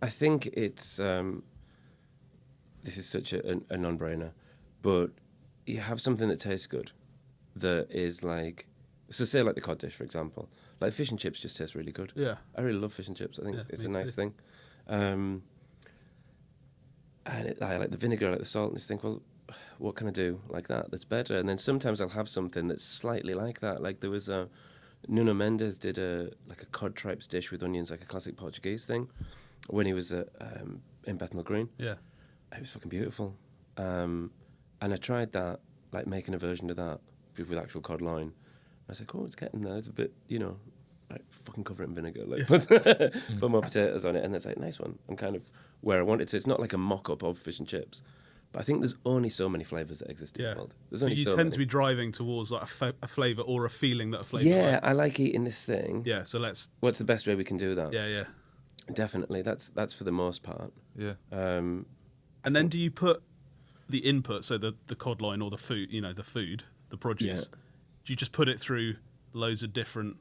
think it's this is such a non-brainer, but you have something that tastes good, that is like, so say like the cod dish, for example. Like fish and chips just taste really good.
Yeah.
I really love fish and chips. I think it's a nice thing. And I like the vinegar, I like the salt, and just think, well, what can I do like that that's better? And then sometimes I'll have something that's slightly like that. Like there was Nuno Mendes did a cod tripes dish with onions, like a classic Portuguese thing, when he was in Bethnal Green.
Yeah.
It was fucking beautiful. And I tried that, like making a version of that with actual cod loin. I was like, oh, it's getting there. It's a bit, like fucking cover it in vinegar. Like put more potatoes on it. And it's like, nice one. I'm kind of where I want it to. It's not like a mock-up of fish and chips. But I think there's only so many flavours that exist in the world. There's only
you
so
tend
many.
to be driving towards like a flavour or a feeling that a flavour.
Yeah, I like eating this thing.
Yeah, so let's.
What's the best way we can do that?
Yeah.
Definitely. That's for the most part.
Yeah.
And then do you put the input, so the cod line or the food, the produce, do you just put it through loads of different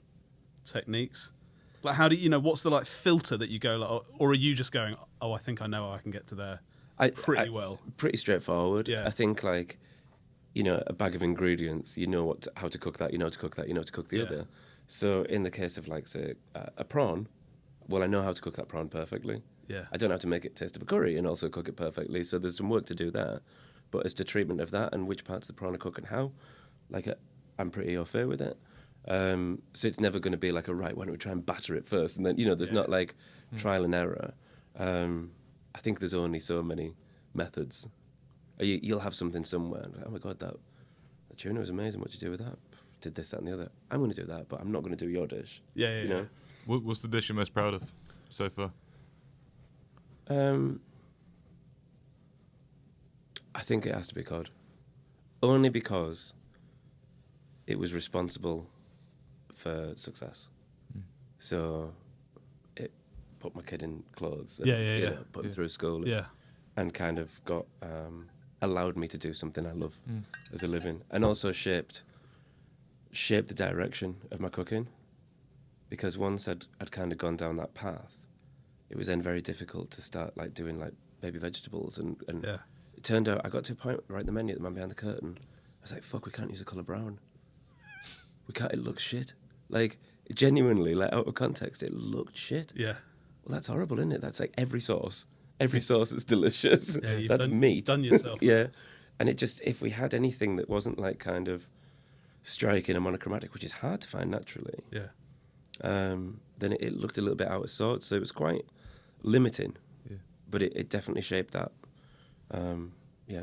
techniques? Like how do what's the like filter that you go like, or are you just going, oh, I think I know how I can get to there pretty well?
Pretty straightforward.
Yeah.
I think like, a bag of ingredients, how to cook that, how to cook that, how to cook the other. So in the case of like, say, a prawn, well, I know how to cook that prawn perfectly.
Yeah.
I don't know how to make it taste of a curry and also cook it perfectly. So there's some work to do there. But as to treatment of that and which parts of the prawn I cook and how, like I'm pretty au fait with it. So it's never going to be like why don't we try and batter it first? And then, there's not like trial and error. I think there's only so many methods. You'll have something somewhere. And like, oh my God, that tuna was amazing. What'd you do with that? Did this, that, and the other. I'm going to do that, but I'm not going to do your dish.
Yeah.
What's the dish you're most proud of so far?
I think it has to be cod. Only because it was responsible for success. So it put my kid in clothes. And, put him through school. And kind of got allowed me to do something I love as a living, and also shaped the direction of my cooking. Because once I'd kind of gone down that path, it was then very difficult to start like doing like baby vegetables and it turned out I got to a point right the menu, the man behind the curtain, I was like, fuck, we can't use the colour brown. We can't, it looks shit. Like genuinely, like out of context, it looked shit.
Yeah.
Well, that's horrible, isn't it? That's like every sauce is delicious.
Yeah,
that's meat.
Done yourself.
Yeah. And it just, if we had anything that wasn't like kind of striking and monochromatic, which is hard to find naturally.
Yeah.
Then it looked a little bit out of sorts, so it was quite limiting. Yeah. But it definitely shaped that. And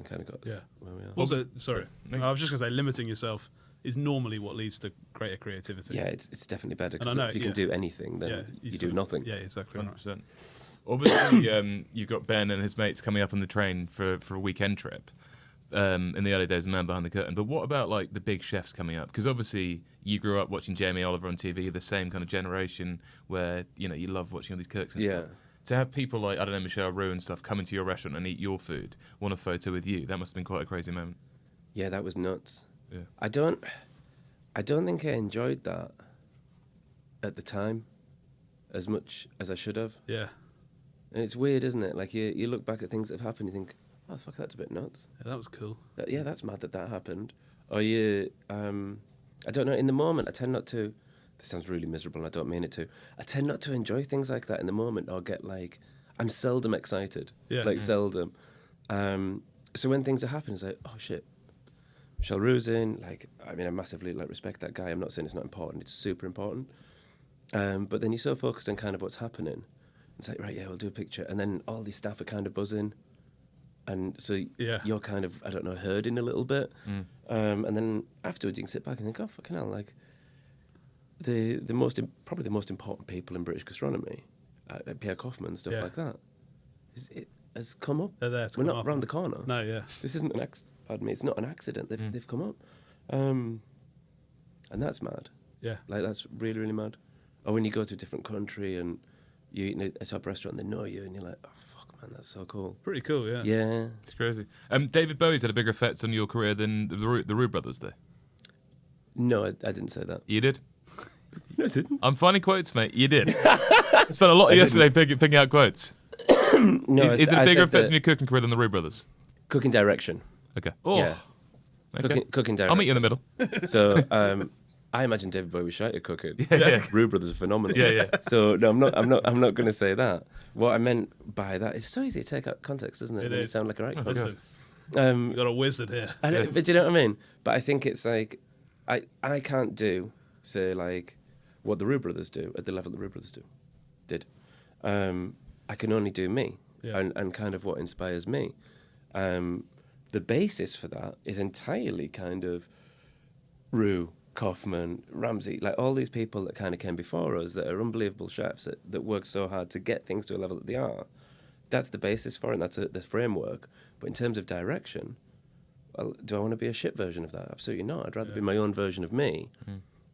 kind of got us where we are.
Also, sorry, I was just going to say, limiting yourself is normally what leads to greater creativity.
Yeah, it's definitely better.
And I know,
if you can do anything, then you do nothing.
Yeah, exactly.
100%. Right. Obviously, you've got Ben and his mates coming up on the train for a weekend trip. In the early days, the man behind the curtain. But what about like the big chefs coming up? Because obviously you grew up watching Jamie Oliver on TV. You're the same kind of generation where you love watching all these cooks and stuff. To have people like Michel Roux and stuff come into your restaurant and eat your food, want a photo with you, that must have been quite a crazy moment.
Yeah, that was nuts.
Yeah.
I don't think I enjoyed that at the time as much as I should have.
Yeah.
And it's weird, isn't it? Like you look back at things that have happened, you think, oh fuck, that's a bit nuts.
Yeah, that was cool.
Yeah, that's mad that happened. Or you, I don't know. In the moment, I tend not to. This sounds really miserable, and I don't mean it to. I tend not to enjoy things like that in the moment, or get like. I'm seldom excited.
Yeah.
Seldom. So when things are happening, it's like, oh shit, Michelle Roux's in. Like, I mean, I massively respect that guy. I'm not saying it's not important. It's super important. But then you're so focused on kind of what's happening. It's like, right, yeah, we'll do a picture, and then all these staff are kind of buzzing. And so you're kind of, I don't know, herding a little bit. And then afterwards you can sit back and think, oh, fucking hell, like, probably the most important people in British gastronomy, Pierre Kaufman, stuff like that, it has come up.
They're there.
We're not around the corner.
No, yeah.
This isn't pardon me, it's not an accident. They've come up. And that's mad.
Yeah.
Like, that's really, really mad. Or when you go to a different country and you eat in a top restaurant and they know you and you're like, oh, man, that's so cool.
Pretty cool, yeah.
Yeah.
It's crazy. David Bowie's had a bigger effect on your career than the Roux Brothers, though.
No, I didn't say that.
You did?
No, I didn't.
I'm finding quotes, mate. You did. I spent a lot yesterday picking out quotes.
No,
is it a bigger effect on your cooking career than the Roux Brothers?
Cooking direction.
Okay.
Oh.
Yeah.
Okay.
Cooking direction.
I'll meet you in the middle.
So, I imagine David Bowie was shite at cooking.
Yeah.
Roux Brothers are phenomenal.
Yeah.
So no, I'm not going to say that. What I meant by that is so easy to take out context, isn't it?
It
When
is.
You sound like a right.
Listen,
Um,
we got a wizard here.
I know, but do you know what I mean? But I think it's like, I can't do, say, like, what the Roux Brothers do at the level the Roux Brothers did. I can only do me, and kind of what inspires me. The basis for that is entirely kind of Roux, Kaufman, Ramsey, like all these people that kind of came before us that are unbelievable chefs that work so hard to get things to a level that they are. That's the basis for it, and that's the framework. But in terms of direction, well, do I want to be a shit version of that? Absolutely not. I'd rather be my own version of me.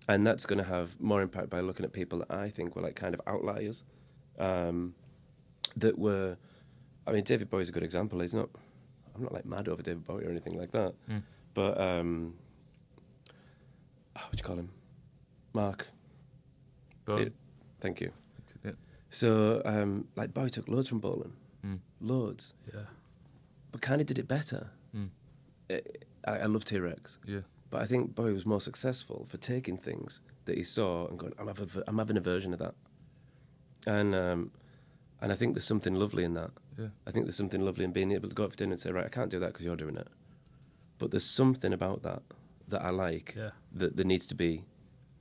And that's going to have more impact by looking at people that I think were like kind of outliers. That were, I mean, David Bowie's a good example. I'm not like mad over David Bowie or anything like that. But, what do you call him? Mark. Thank you.
Yeah.
So, like, Bowie took loads from bowling. Loads.
Yeah.
But kind of did it better. I love T-Rex.
Yeah.
But I think Bowie was more successful for taking things that he saw and going, I'm having a version of that. And I think there's something lovely in that.
Yeah.
I think there's something lovely in being able to go out for dinner and say, right, I can't do that because you're doing it. But there's something about that I like, that there needs to be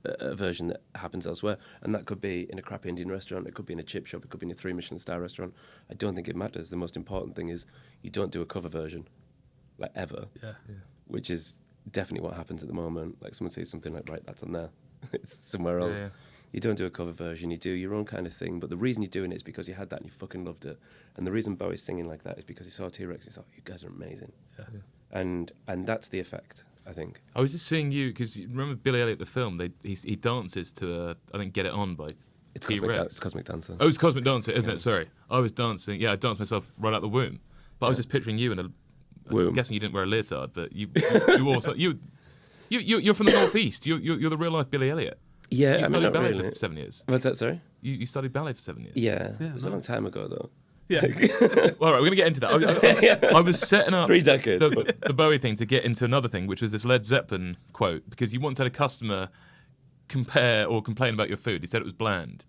a version that happens elsewhere. And that could be in a crappy Indian restaurant, it could be in a chip shop, it could be in a 3 Michelin-starred restaurant. I don't think it matters. The most important thing is you don't do a cover version, like, ever.
Yeah.
Which is definitely what happens at the moment. Like, someone says something like, right, that's on there. It's somewhere else.
Yeah.
You don't do a cover version, you do your own kind of thing. But the reason you're doing it is because you had that and you fucking loved it. And the reason Bowie's singing like that is because he saw T-Rex and he thought, you guys are amazing. And that's the effect, I think.
I was just seeing you, because you remember Billy Elliot, the film, he dances to, I think, Get It On by T-Rex.
It's Cosmic Dancer.
Oh, it's Cosmic Dancer, isn't it? Sorry. I was dancing. Yeah, I danced myself right out the womb. But I was just picturing you in a...
Womb.
I'm guessing you didn't wear a leotard, but you also... You're from the Northeast. You're the real-life Billy Elliot.
Yeah,
You
I mean,
studied
not
ballet
really.
for 7 years.
What's that, sorry?
You studied ballet for 7 years.
Yeah. It was a long time ago, though.
Yeah.
Well, all right, we're going to get into that. I was setting up
3 decades.
the Bowie thing to get into another thing, which was this Led Zeppelin quote, because you once had a customer compare or complain about your food. He said it was bland.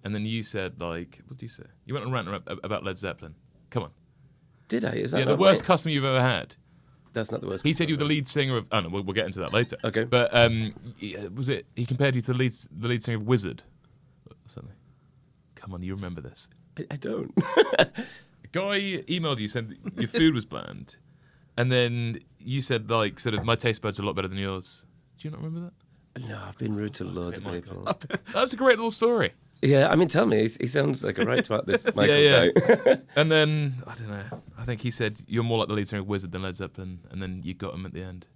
And then you said, like, what did you say? You went on a rant about Led Zeppelin. Come on.
Did I? Is that
The worst customer you've ever had.
That's not the worst.
He said you were the lead singer of... Oh, no, we'll get into that later.
Okay.
But was it... He compared you to the lead singer of Wizard or something. Come on, you remember this.
I don't.
A guy emailed you, said your food was bland. And then you said, like, sort of, my taste buds are a lot better than yours. Do you not remember that?
No, I've been rude to loads of people.
That was a great little story.
Yeah, I mean, tell me. He sounds like a right twat, this Michael
Yeah.
guy.
And then, I don't know, I think he said, you're more like the lead singer of Wizard than Led Zeppelin. And then you got him at the end.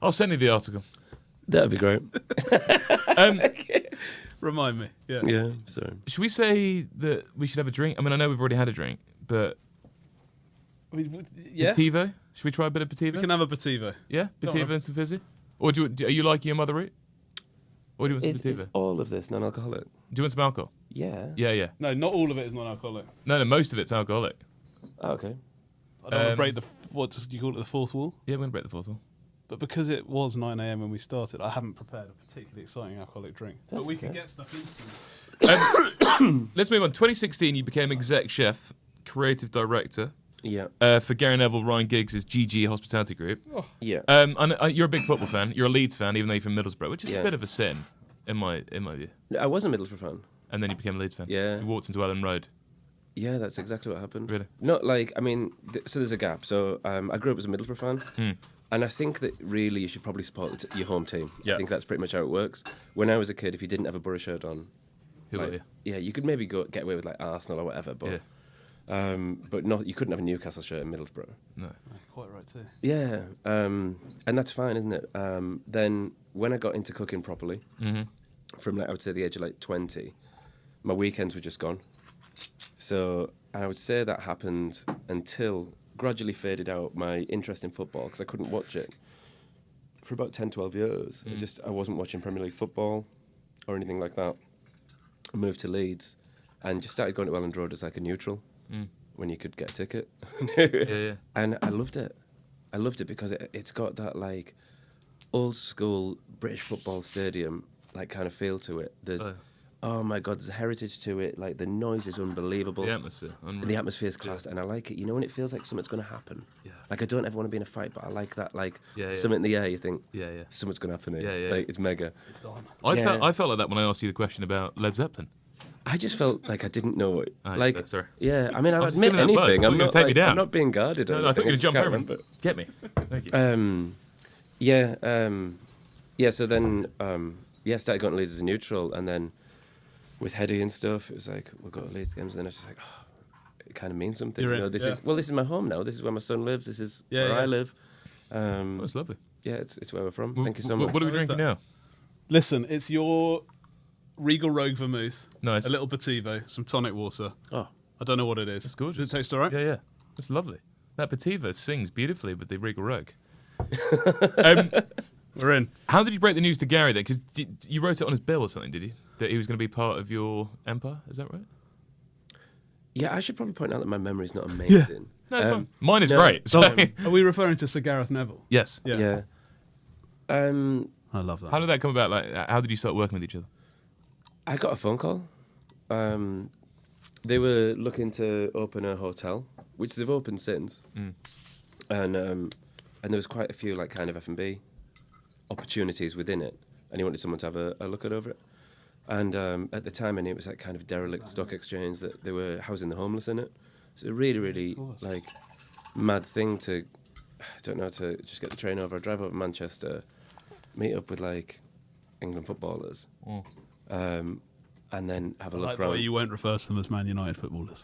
I'll send you the article.
That'd be great.
Remind me. Yeah.
Yeah, sorry.
Should we say that we should have a drink? I mean, I know we've already had a drink, but...
Yeah.
Petivo? Should we try a bit of Petivo?
We can have a Petivo.
Yeah? Petivo and some fizzy? Or are you liking your mother root? What do you want some
Is
sativa?
all of this non-alcoholic?
Do you want some alcohol?
Yeah.
Yeah.
No, not all of it is non-alcoholic.
No, most of it's alcoholic.
Oh, okay.
I don't want to break what do you call it, the fourth wall?
Yeah, we're going to break the fourth wall.
But because it was 9 a.m. when we started, I haven't prepared a particularly exciting alcoholic drink.
That's
but we
okay.
can get stuff instantly.
Let's move on. 2016, you became exec chef, creative director
Yeah.
for Gary Neville, Ryan Giggs' GG Hospitality Group.
Yeah.
And you're a big football fan. You're a Leeds fan, even though you're from Middlesbrough, which is
Yeah.
a bit of a sin, in my view.
I was a Middlesbrough fan.
And then you became a Leeds fan.
Yeah.
You walked into Ellen Road.
Yeah, that's exactly what happened.
Really?
Not like, I mean, so there's a gap. So I grew up as a Middlesbrough fan. And I think that really you should probably support your home team.
Yeah.
I think that's pretty much how it works. When I was a kid, if you didn't have a Borough shirt on,
Who
like,
got you?
yeah, you could maybe get away with like Arsenal or whatever, but not you couldn't have a Newcastle shirt in Middlesbrough.
No.
Quite right too.
Yeah, and that's fine, isn't it? Then when I got into cooking properly, from like I would say the age of like 20, my weekends were just gone. So I would say that happened until gradually faded out my interest in football because I couldn't watch it for about 10, 12 years. I wasn't watching Premier League football or anything like that. I moved to Leeds and just started going to Elland Road as like a neutral when you could get a ticket.
Yeah.
And I loved it. I loved it because it's got that like old school British football stadium like kind of feel to it. There's oh my God, there's a heritage to it. Like the noise is unbelievable.
The atmosphere. Unreal.
The atmosphere's class, and I like it. You know when it feels like something's going to happen.
Yeah.
Like I don't ever want to be in a fight, but I like that. Like
Yeah.
something in the air. You think
Yeah.
something's going to happen here.
Yeah.
Like it's mega.
It's on.
I felt like that when I asked you the question about Led Zeppelin.
I just felt like I didn't know it.
Like, sorry.
Yeah, I mean, I'll
was
admit
feeling that buzz.
anything.
I thought you were gonna take me down.
I'm not being guarded.
No, I thought you were going to jump
can't
over
remember.
and get me. Thank you.
Yeah. So then, started going to Leeds as a neutral, and then with Heady and stuff, it was like we'll go to Leeds games. And then I was just like, it kind of means something.
You're
you know,
in,
this
yeah.
is my home now. This is where my son lives. This is where
Yeah.
I live.
That's lovely.
Yeah, it's where we're from. Thank you so much.
What are we
How is
drinking
that?
now?
Listen, it's your Regal Rogue Vermouth.
Nice.
A little Petivo, some tonic water.
Oh,
I don't know what it is.
It's gorgeous.
Does it taste all right?
Yeah. That's lovely. That Petivo sings beautifully with the Regal Rogue.
We're in.
How did you break the news to Gary then? Because you wrote it on his bill or something, did you? That he was going to be part of your empire? Is that right?
yeah. I should probably point out that my memory's not amazing.
No, it's fine. Mine is
no,
great. So.
Are we referring to Sir Gareth Neville?
Yes.
Yeah.
I love that.
How did that come about? Like, how did you start working with each other?
I got a phone call. They were looking to open a hotel, which they've opened since, and there was quite a few like kind of F&B opportunities within it, and he wanted someone to have a look over it. And at the time, I knew it was like kind of derelict stock exchange that they were housing the homeless in it. So a really, really like mad thing to, I don't know, to just get the train over, drive over Manchester, meet up with like England footballers. And then have a look
Like the
around.
way you won't refer to them as Man United footballers.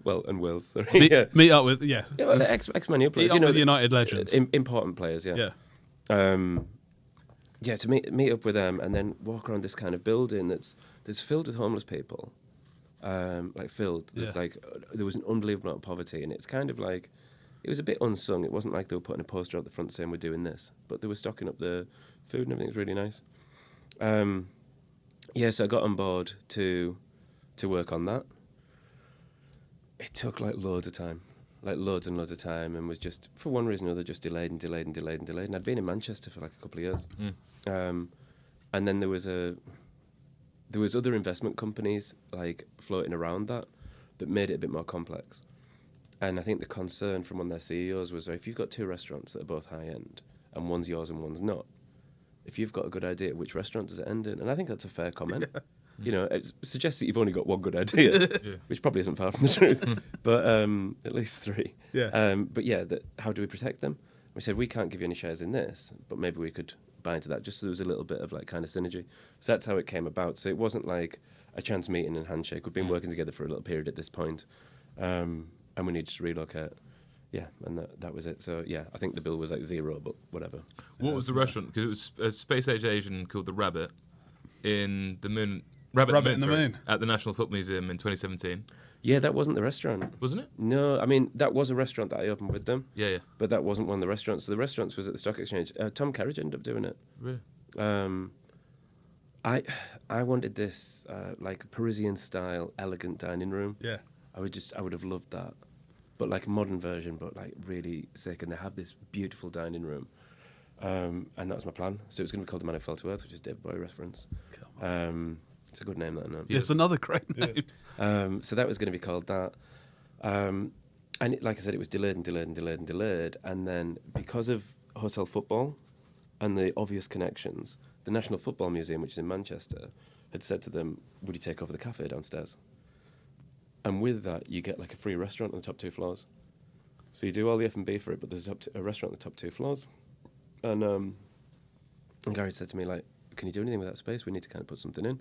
Well, and Wales, sorry.
Meet up with,
Well, ex-Man U players.
Meet up with United legends.
Important players, yeah.
Yeah.
To meet up with them and then walk around this kind of building that's filled with homeless people. Filled. There's there was an unbelievable amount of poverty, and it's kind of like, it was a bit unsung. It wasn't like they were putting a poster out the front saying we're doing this, but they were stocking up the food and everything was really nice. So I got on board to work on that. It took like loads of time, and was just, for one reason or another, just delayed. And I'd been in Manchester for like a couple of years. And then there was other investment companies like floating around that made it a bit more complex. And I think the concern from one of their CEOs was, if you've got two restaurants that are both high end and one's yours and one's not, if you've got a good idea, which restaurant does it end in? And I think that's a fair comment. You know, it suggests that you've only got one good idea, which probably isn't far from the truth, but at least three.
Yeah.
How do we protect them? We said, we can't give you any shares in this, but maybe we could buy into that, just so there was a little bit of like kind of synergy. So that's how it came about. So it wasn't like a chance meeting and handshake. We've been working together for a little period at this point, and we needed to relocate. Yeah, and that was it. So, yeah, I think the bill was like zero, but whatever.
What was the restaurant? Because it was a space-age Asian called The Rabbit in the Moon...
Rabbit in the Moon.
At the National Football Museum in 2017.
Yeah, that wasn't the restaurant.
Wasn't it?
No, I mean, that was a restaurant that I opened with them.
Yeah.
But that wasn't one of the restaurants. The restaurants was at the Stock Exchange. Tom Carriage ended up doing it.
Really?
I wanted this like Parisian style elegant dining room.
Yeah.
I would have loved that, but like a modern version, but like really sick. And they have this beautiful dining room, and that was my plan. So it was going to be called The Man Who Fell to Earth, which is a David Bowie reference. It's a good name, that. No?
Yeah, it's another great name.
So that was going to be called that. And like I said, it was delayed, and then because of hotel football and the obvious connections, the National Football Museum, which is in Manchester, had said to them, "Would you take over the cafe downstairs?" And with that, you get like a free restaurant on the top 2 floors. So you do all the F&B for it, but there's a restaurant on the top 2 floors. And Gary said to me, like, "Can you do anything with that space? We need to kind of put something in."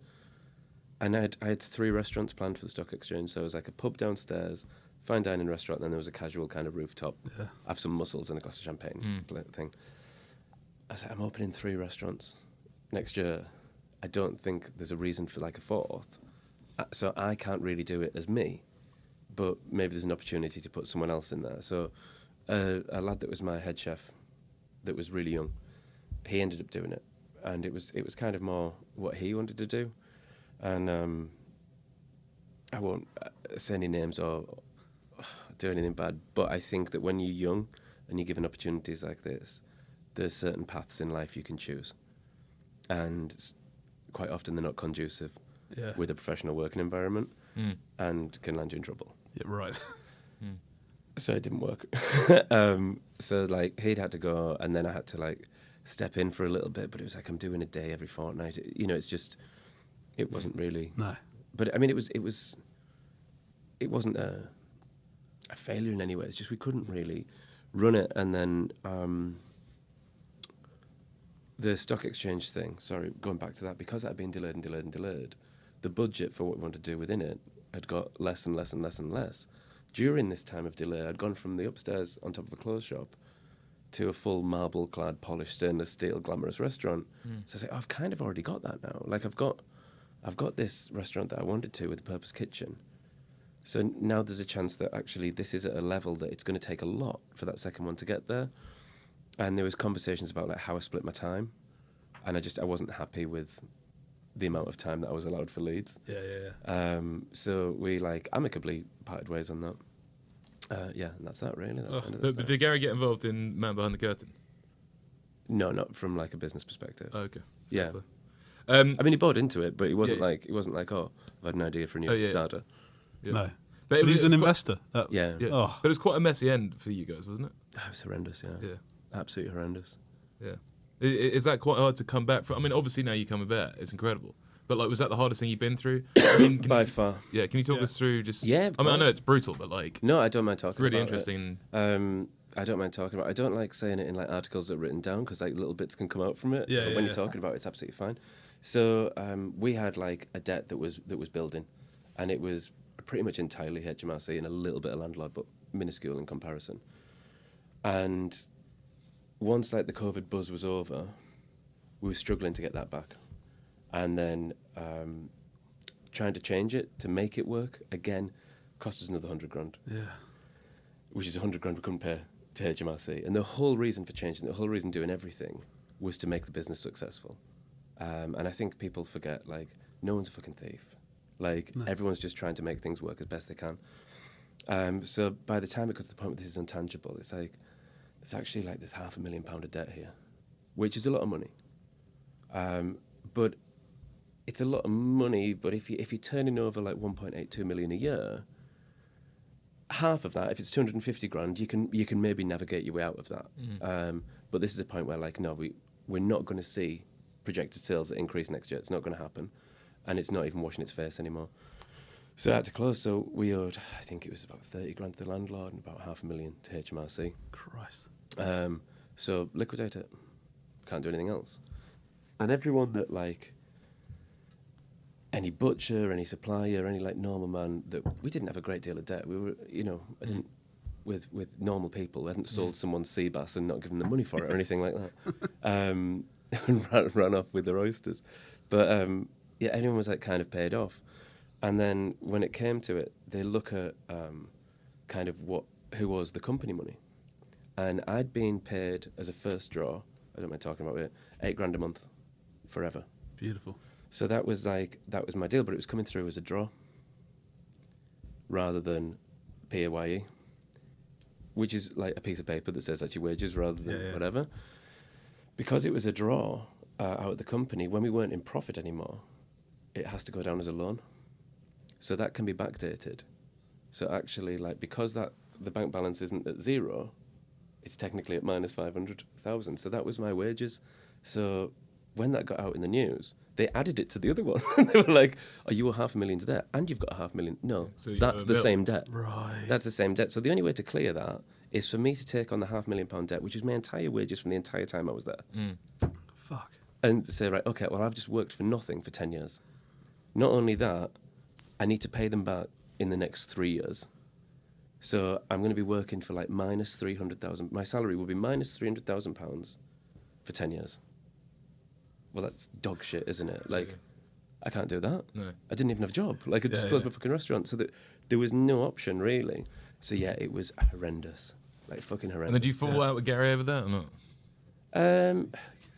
And I had 3 restaurants planned for the Stock Exchange. So it was like a pub downstairs, fine dining restaurant, and then there was a casual kind of rooftop.
Yeah.
Have some mussels and a glass of champagne thing. I said, "I'm opening 3 restaurants next year. I don't think there's a reason for like a 4th. So I can't really do it as me, but maybe there's an opportunity to put someone else in there." So a lad that was my head chef that was really young, he ended up doing it. And it was kind of more what he wanted to do. And I won't say any names or do anything bad, but I think that when you're young and you're given opportunities like this, there's certain paths in life you can choose. And quite often they're not conducive with a professional working environment and can land you in trouble.
Yeah, right.
So it didn't work. So like he'd had to go, and then I had to like step in for a little bit, but it was like I'm doing a day every fortnight. You know, it's just, it wasn't really.
No.
But I mean, it wasn't a failure in any way. It's just we couldn't really run it. And then the Stock Exchange thing, sorry, going back to that, because that had been delayed, the budget for what we wanted to do within it had got less and less. During this time of delay, I'd gone from the upstairs on top of a clothes shop to a full marble-clad, polished stainless steel, glamorous restaurant. So I said, I've kind of already got that now. Like I've got this restaurant that I wanted to with a purpose kitchen. So now there's a chance that actually this is at a level that it's going to take a lot for that second one to get there. And there was conversations about like how I split my time, and I wasn't happy with the amount of time that I was allowed for Leeds.
Yeah.
So we like amicably parted ways on that. And that's that really.
But did Gary get involved in Man Behind the Curtain?
No, not from like a business perspective.
Oh, okay.
Yeah. I mean, he bought into it, but he wasn't like, oh, I've had an idea for a new starter.
Yeah.
No. But he's an investor.
Yeah.
Oh.
But it was quite a messy end for you guys, wasn't it?
That was horrendous,
Yeah.
Absolutely horrendous.
Yeah. Is that quite hard to come back from? I mean, obviously now you come about, it's incredible. But like, was that the hardest thing you've been through? I mean,
By far.
Yeah. Can you talk us through just?
Yeah.
I mean, I know it's brutal, but like.
No, I don't mind talking.
Really
about
interesting.
It. I don't mind talking about it. I don't like saying it in like articles that are written down because like little bits can come out from it.
Yeah.
But when you're talking about it, it's absolutely fine. So we had like a debt that was building, and it was pretty much entirely HMRC and a little bit of landlord, but minuscule in comparison. And once like the COVID buzz was over, we were struggling to get that back, and then trying to change it to make it work again cost us another $100,000.
Yeah.
Which is $100,000 we couldn't pay to HMRC. And the whole reason for changing, the whole reason doing everything, was to make the business successful. And I think people forget, like, no one's a fucking thief. Like, everyone's just trying to make things work as best they can. So by the time it got to the point where this is intangible, it's like, there's actually like this £500,000 of debt here, which is a lot of money. But it's a lot of money, but if you're turning over like 1.82 million a year, half of that, if it's 250 grand, you can maybe navigate your way out of that. But this is a point where like, no, we're not going to see projected sales that increase next year. It's not going to happen, and it's not even washing its face anymore. So I had to close. So we owed, I think it was about 30 grand to the landlord and about $500,000 to HMRC.
Christ.
So liquidate it. Can't do anything else. And everyone that like any butcher, any supplier, any like Noma man, that we didn't have a great deal of debt. We were, I didn't with normal people. I hadn't sold someone sea bass and not given them money for it or anything like that. Ran off with their oysters. But anyone was like kind of paid off. And then when it came to it, they look at kind of who was the company money. And I'd been paid as a first draw, I don't mind talking about it, $8,000 a month, forever.
Beautiful.
So that was my deal, but it was coming through as a draw rather than PAYE, which is like a piece of paper that says that's your wages rather than whatever. Because it was a draw out of the company, when we weren't in profit anymore, it has to go down as a loan. So that can be backdated. So actually, like, because the bank balance isn't at zero, it's technically at minus 500,000. So that was my wages. So when that got out in the news, they added it to the other one. They were like, "Oh, you were $500,000 there, and you've got $500,000." No,
so
that's the same debt.
Right.
That's the same debt. So the only way to clear that is for me to take on the £500,000 debt, which is my entire wages from the entire time I was there.
Fuck.
And say, right, okay, well, I've just worked for nothing for 10 years. Not only that, I need to pay them back in the next 3 years. So I'm going to be working for like minus 300,000. My salary will be minus £300,000 for 10 years. Well, that's dog shit, isn't it? Like, I can't do that.
No.
I didn't even have a job. Like, I just closed my fucking restaurant. So there was no option, really. So, yeah, it was horrendous. Like, fucking horrendous.
And then do you fall out with Gary over that or not?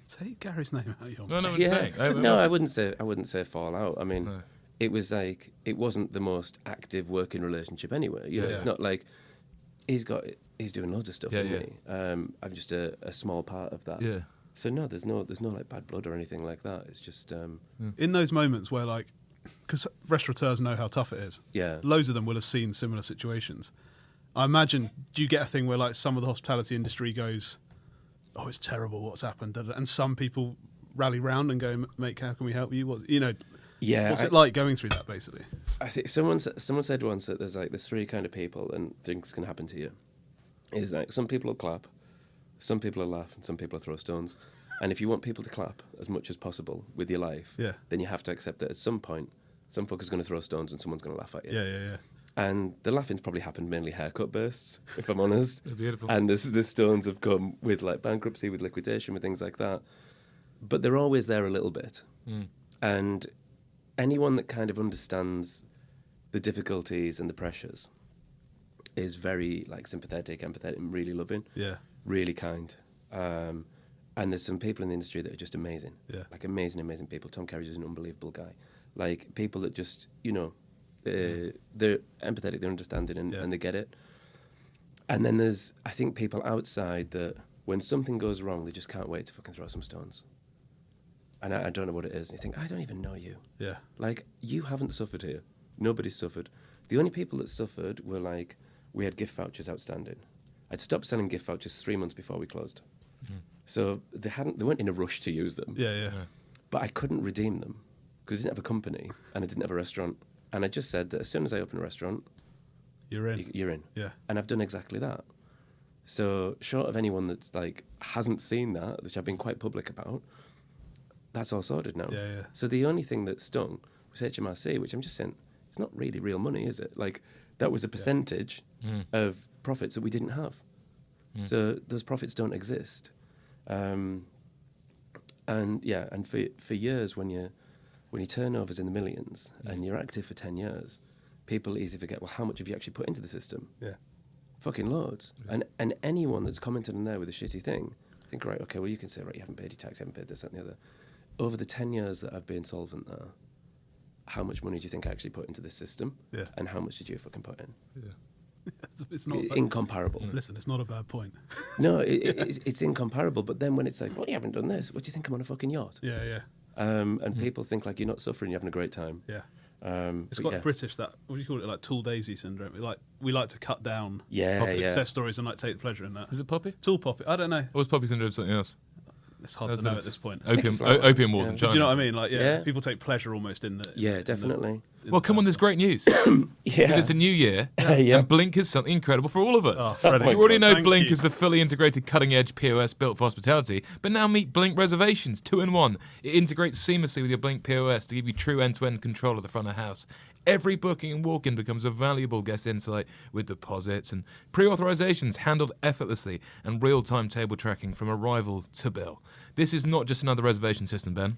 Say Gary's name out your
No, I'm
yeah.
saying.
No, I wouldn't say fall out. I mean,
No.
it was like, it wasn't the most active working relationship anyway. You know, it's not like he's doing loads of stuff with me. I'm just a small part of that.
Yeah.
So no, there's no like bad blood or anything like that. It's just
In those moments where, like, because restaurateurs know how tough it is.
Yeah.
Loads of them will have seen similar situations. I imagine, do you get a thing where, like, some of the hospitality industry goes, "Oh, it's terrible what's happened," and some people rally round and go, "Mate, how can we help you?" What's it like going through that, basically?
I think someone said once that there's three kind of people and things can happen to you. Is like some people will clap, some people will laugh, and some people will throw stones. And if you want people to clap as much as possible with your life, then you have to accept that at some point, some fucker's going to throw stones and someone's going to laugh at you.
Yeah.
And the laughing's probably happened mainly haircut bursts, if I'm honest.
They're beautiful.
And the stones have come with like bankruptcy, with liquidation, with things like that. But they're always there a little bit. And anyone that kind of understands the difficulties and the pressures is very like sympathetic, empathetic, and really loving. Yeah. Really kind. And there's some people in the industry that are just amazing. Yeah. Like amazing people. Tom Kerridge is an unbelievable guy. Like people that just, they're empathetic, they're understanding, and they get it. And then there's, I think, people outside that when something goes wrong, they just can't wait to fucking throw some stones. And I don't know what it is. And you think, I don't even know you. Yeah. Like, you haven't suffered here. Nobody's suffered. The only people that suffered were like, we had gift vouchers outstanding. I'd stopped selling gift vouchers 3 months before we closed. So they weren't in a rush to use them. Yeah. But I couldn't redeem them because I didn't have a company and I didn't have a restaurant. And I just said that as soon as I open a restaurant, you're in. You're in. Yeah. And I've done exactly that. So short of anyone that's like hasn't seen that, which I've been quite public about, that's all sorted now. Yeah. So the only thing that stung was HMRC, which I'm just saying, it's not really real money, is it? Like that was a percentage of profits that we didn't have. So those profits don't exist. And for years when your turnover's in the millions and you're active for 10 years, people easily forget, well, how much have you actually put into the system? Yeah. Fucking loads. Yeah. And anyone that's commented on there with a shitty thing, think, right, okay, well, you can say, right, you haven't paid your tax, you haven't paid this, that, and the other. Over the 10 years that I've been solvent there, how much money do you think I actually put into this system? Yeah. And how much did you fucking put in? Yeah. It's not incomparable.
Listen, it's not a bad point.
No, it's incomparable. But then when it's like, well, you haven't done this. What do you think? I'm on a fucking yacht. Yeah. And people think like you're not suffering, you're having a great time. Yeah.
It's quite British, that, what do you call it, like Tool Daisy syndrome. We like to cut down success stories and like take the pleasure in that.
Is it Poppy?
Tool Poppy. I don't know.
Or was Poppy syndrome something else?
It's hard to know at this point.
Opium wars in China.
Do you know what I mean? Like, people take pleasure almost in the...
Yeah, definitely.
Well, come on, there's great news. Because it's a new year, and Blink is something incredible for all of us.
Oh, Freddie,
you already know Blink is the fully integrated cutting-edge POS built for hospitality, but now meet Blink Reservations, 2-in-1. It integrates seamlessly with your Blink POS to give you true end-to-end control of the front of house. Every booking and walk-in becomes a valuable guest insight with deposits and pre-authorizations handled effortlessly and real-time table tracking from arrival to bill. This is not just another reservation system, Ben.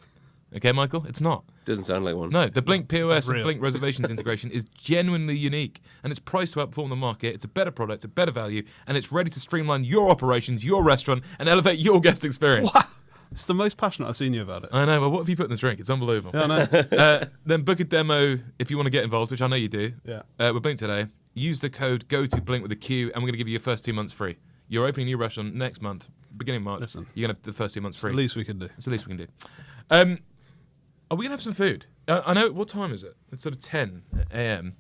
Okay, Michael? It's not.
Doesn't sound like one.
No, the Blink POS and
real.
Blink reservations integration is genuinely unique, and it's priced to outperform the market. It's a better product, a better value, and it's ready to streamline your operations, your restaurant, and elevate your guest experience.
Wow. It's the most passionate I've seen you about it.
I know, but what have you put in this drink? It's unbelievable.
Yeah, I know.
Then book a demo if you want to get involved, which I know you do.
Yeah.
With Blink today. Use the code GOTOBLINK with a Q, and we're going to give you your first 2 months free. You're opening a new restaurant next month, beginning of March.
Listen.
You're going to have the first 2 months free.
It's the least we can do.
It's the least we can do. Are we going to have some food? I know, what time is it? It's sort of 10 a.m.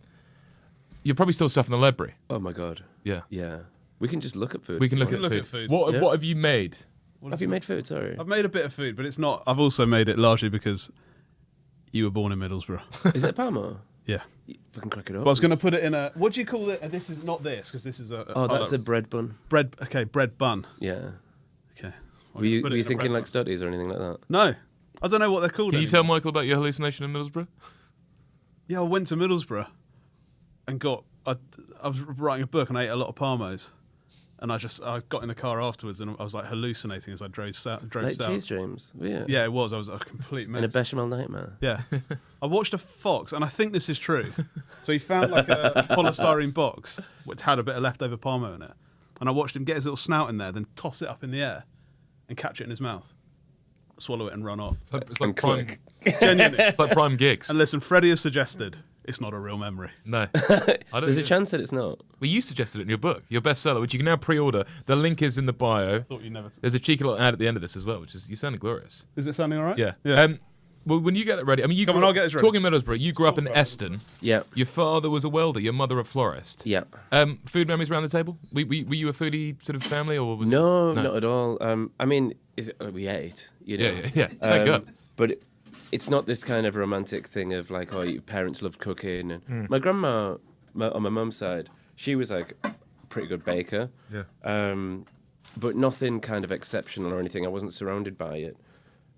You're probably still stuffing the Ledbury.
Oh my god.
Yeah.
Yeah. We can just look at food.
We can look,
We can
at,
look
food.
at food.
What,
Yeah.
what have you made?
Have you made food? Sorry.
I've made a bit of food, but it's not. I've also made it largely because you were born in Middlesbrough.
Is it Parmo?
Yeah.
Fucking crack it up.
But I was going to put it in a. What do you call it? This is not this because this is a.
Oh, that's a bread bun.
bread. Okay, bread bun.
Yeah.
Okay.
Were you thinking like studies or anything like that?
No, I don't know what they're called.
Can you
anymore.
tell Michael about your hallucination in Middlesbrough?
Yeah, I went to Middlesbrough and I was writing a book and I ate a lot of Parmos, and I got in the car afterwards and I was like hallucinating as I drove south.
Like cheese dreams. Yeah.
Yeah, it was. I was a complete mess.
In a bechamel nightmare.
Yeah. I watched a fox, and I think this is true. So he found like a polystyrene box which had a bit of leftover Parmo in it. And I watched him get his little snout in there, then toss it up in the air and catch it in his mouth, swallow it and run off.
It's like
And
prime.
click.
Genuinely.
It's like prime gigs.
And listen, Freddie has suggested it's not a real memory.
No, I don't.
There's a
think-
chance that it's not.
Well, you suggested it in your book, your bestseller, which you can now pre-order. The link is in the bio.
Thought you never.
There's a cheeky little ad at the end of this as well, which is you sounded glorious.
Is it sounding all right?
Yeah.
Yeah.
Well, when you get that ready, I mean, you
Come on,
grew
I'll
up-
get this ready.
Talking Middlesbrough, you grew up in
talk about
Eston.
Yeah.
Your father was a welder. Your mother a florist.
Yeah.
Food memories around the table? Were you a foodie sort of family, or was
No,
it,
not at all. I mean, we ate, you know.
Yeah. Thank God.
But it's not this kind of romantic thing of like, oh, your parents loved cooking. And my grandma, on my mum's side, she was like a pretty good baker.
Yeah.
But nothing kind of exceptional or anything. I wasn't surrounded by it.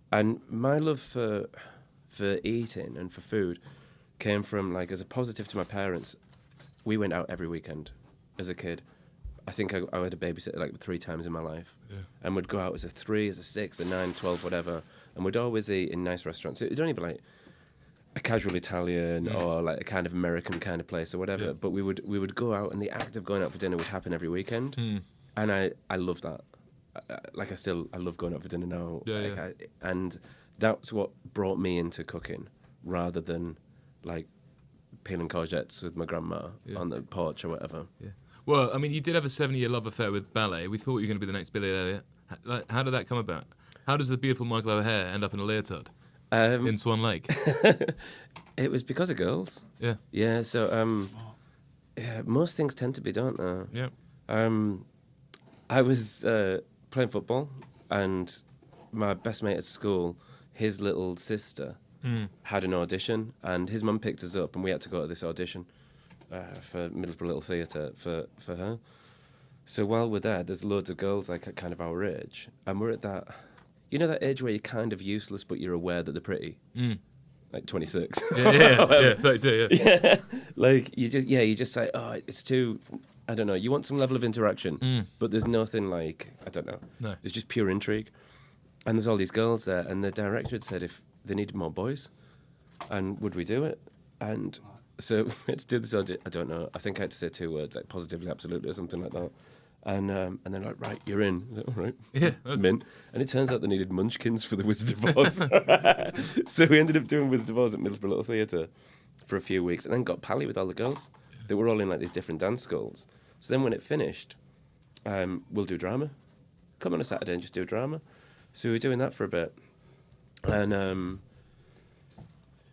And my love for eating and for food came from, like, as a positive to my parents, we went out every weekend as a kid. I think I had a babysitter like 3 times in my life.
Yeah.
And we'd go out as a 3, as a 6, a 9, 12, whatever. And we'd always eat in nice restaurants. It would only be like a casual Italian or like a kind of American kind of place or whatever.
Yeah.
But we would go out, and the act of going out for dinner would happen every weekend. And I love that. I love going out for dinner now.
Yeah,
Like, and that's what brought me into cooking, rather than like peeling courgettes with my grandma on the porch or whatever.
Yeah. Well, I mean, you did have a 7-year love affair with ballet. We thought you were going to be the next Billy Elliot. How did that come about? How does the beautiful Michael O'Hare end up in a leotard in Swan Lake?
It was because of girls.
Yeah.
Yeah. So most things tend to be, don't they?
Yeah.
I was playing football, and my best mate at school, his little sister, had an audition, and his mum picked us up, and we had to go to this audition for Middlesbrough Little Theatre for her. So while we're there, there's loads of girls like at kind of our age, and we're at that, you know, that age where you're kind of useless, but you're aware that they're pretty. Like 26.
Yeah, 32, yeah.
Yeah, like you just say, oh, it's too, I don't know. You want some level of interaction, but there's nothing like, I don't know.
No.
There's just pure intrigue, and there's all these girls there, and the director had said if they needed more boys, and would we do it? And so we had to do this audition. I don't know. I think I had to say 2 words, like positively, absolutely, or something like that. And then like, right, you're in. I was like, all right.
Yeah.
I'm in. And it turns out they needed munchkins for the Wizard of Oz. So we ended up doing Wizard of Oz at Middlesbrough Little Theatre for a few weeks, and then got pally with all the girls. They were all in like these different dance schools. So then when it finished, we'll do drama. Come on a Saturday and just do drama. So we were doing that for a bit. And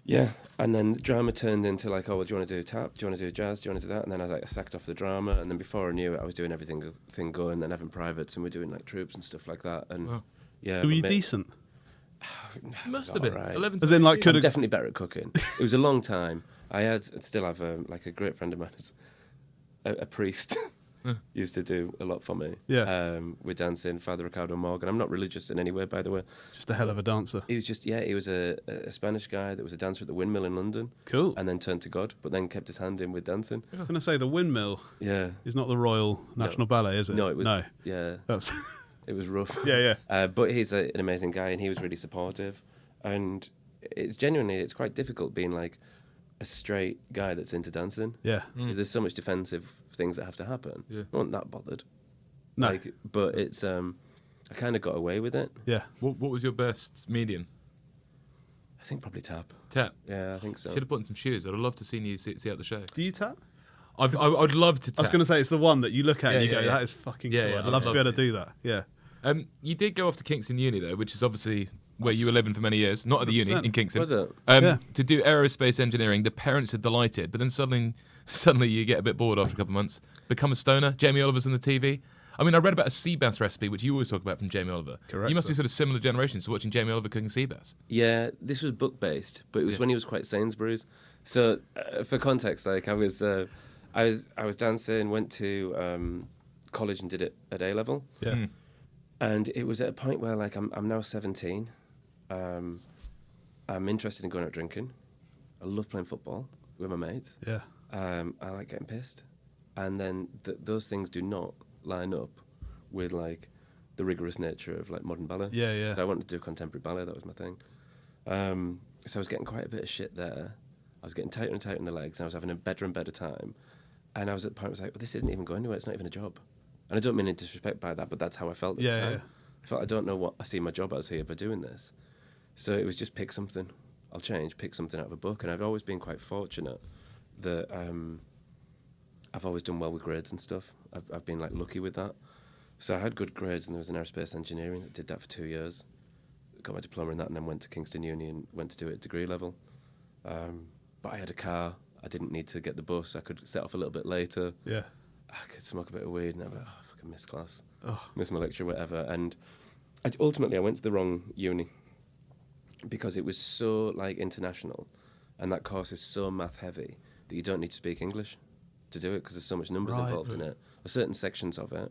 yeah, and then drama turned into like, oh, well, do you want to do tap? Do you want to do jazz? Do you want to do that? And then I was like, I sacked off the drama, and then before I knew it, I was doing everything going, then having privates, and we're doing like troops and stuff like that. And
Wow.
yeah,
Were you
but
decent?
Must have been.
alright.
11
As in, like,
I'm
could have.
definitely better at cooking. It was a long time. I still have like a great friend of mine, a priest, used to do a lot for me.
Yeah.
With dancing, Father Ricardo Morgan. I'm not religious in any way, by the way.
Just a hell of a dancer.
He was just, he was a Spanish guy that was a dancer at the Windmill in London.
Cool.
And then turned to God, but then kept his hand in with dancing.
I was going to say the Windmill
Yeah.
is not the Royal National Ballet, is it?
No, it was.
No.
Yeah.
That's.
It was rough.
Yeah.
But he's an amazing guy, and he was really supportive. And it's genuinely, it's quite difficult being like a straight guy that's into dancing.
Yeah.
There's so much defensive things that have to happen.
Yeah.
I wasn't that bothered.
No.
Like, but it's, I kind of got away with it.
Yeah.
What was your best medium?
I think probably tap.
Tap.
Yeah, I think so.
Should have put on some shoes. I'd have loved to see you see out the show.
Do you tap?
I'd love to tap.
I was going to say, it's the one that you look at and you
Yeah,
go,
yeah.
that is fucking
Yeah,
cool.
yeah,
I'd
I'd
love to be
love
able to
to.
do that. Yeah.
You did go off to Kingston Uni, though, which is obviously where you were living for many years. Not at the uni,
100%.
in Kingston.
Was it?
Yeah.
To do aerospace engineering. The parents are delighted, but then suddenly you get a bit bored after a couple of months. Become a stoner. Jamie Oliver's on the TV. I mean, I read about a sea bass recipe, which you always talk about from Jamie Oliver.
Correct,
You must be
sir.
sort of similar generations to watching Jamie Oliver cooking sea bass.
Yeah, this was book based, but it was
Yeah.
when he was quite Sainsbury's. So, for context, like I was dancing, went to college and did it at A level,
Yeah.
and it was at a point where like I'm now 17. I'm interested in going out drinking. I love playing football with my mates.
Yeah.
I like getting pissed, and then those things do not line up with like the rigorous nature of like modern ballet.
Yeah, yeah.
So I wanted to do contemporary ballet. That was my thing. So I was getting quite a bit of shit there. I was getting tighter and tighter in the legs, and I was having a better and better time. And I was at the point where I was like, well, this isn't even going anywhere. It's not even a job. And I don't mean any disrespect by that, but that's how I felt at the
Yeah,
time.
yeah.
I felt I don't know what I see my job as here by doing this. So it was just pick something. I'll change, pick something out of a book. And I've always been quite fortunate that I've always done well with grades and stuff. I've been like lucky with that. So I had good grades, and there was an Aerospace Engineering. I did that for 2 years. Got my diploma in that, and then went to Kingston Uni and went to do it at degree level. But I had a car. I didn't need to get the bus. I could set off a little bit later.
Yeah.
I could smoke a bit of weed, and I'd be like, oh, I fucking missed class.
Oh.
Missed my lecture, whatever. And ultimately, I went to the wrong uni because it was so like international, and that course is so math heavy that you don't need to speak English to do it because there's so much numbers
Right,
involved in
right.
it, or certain sections of it.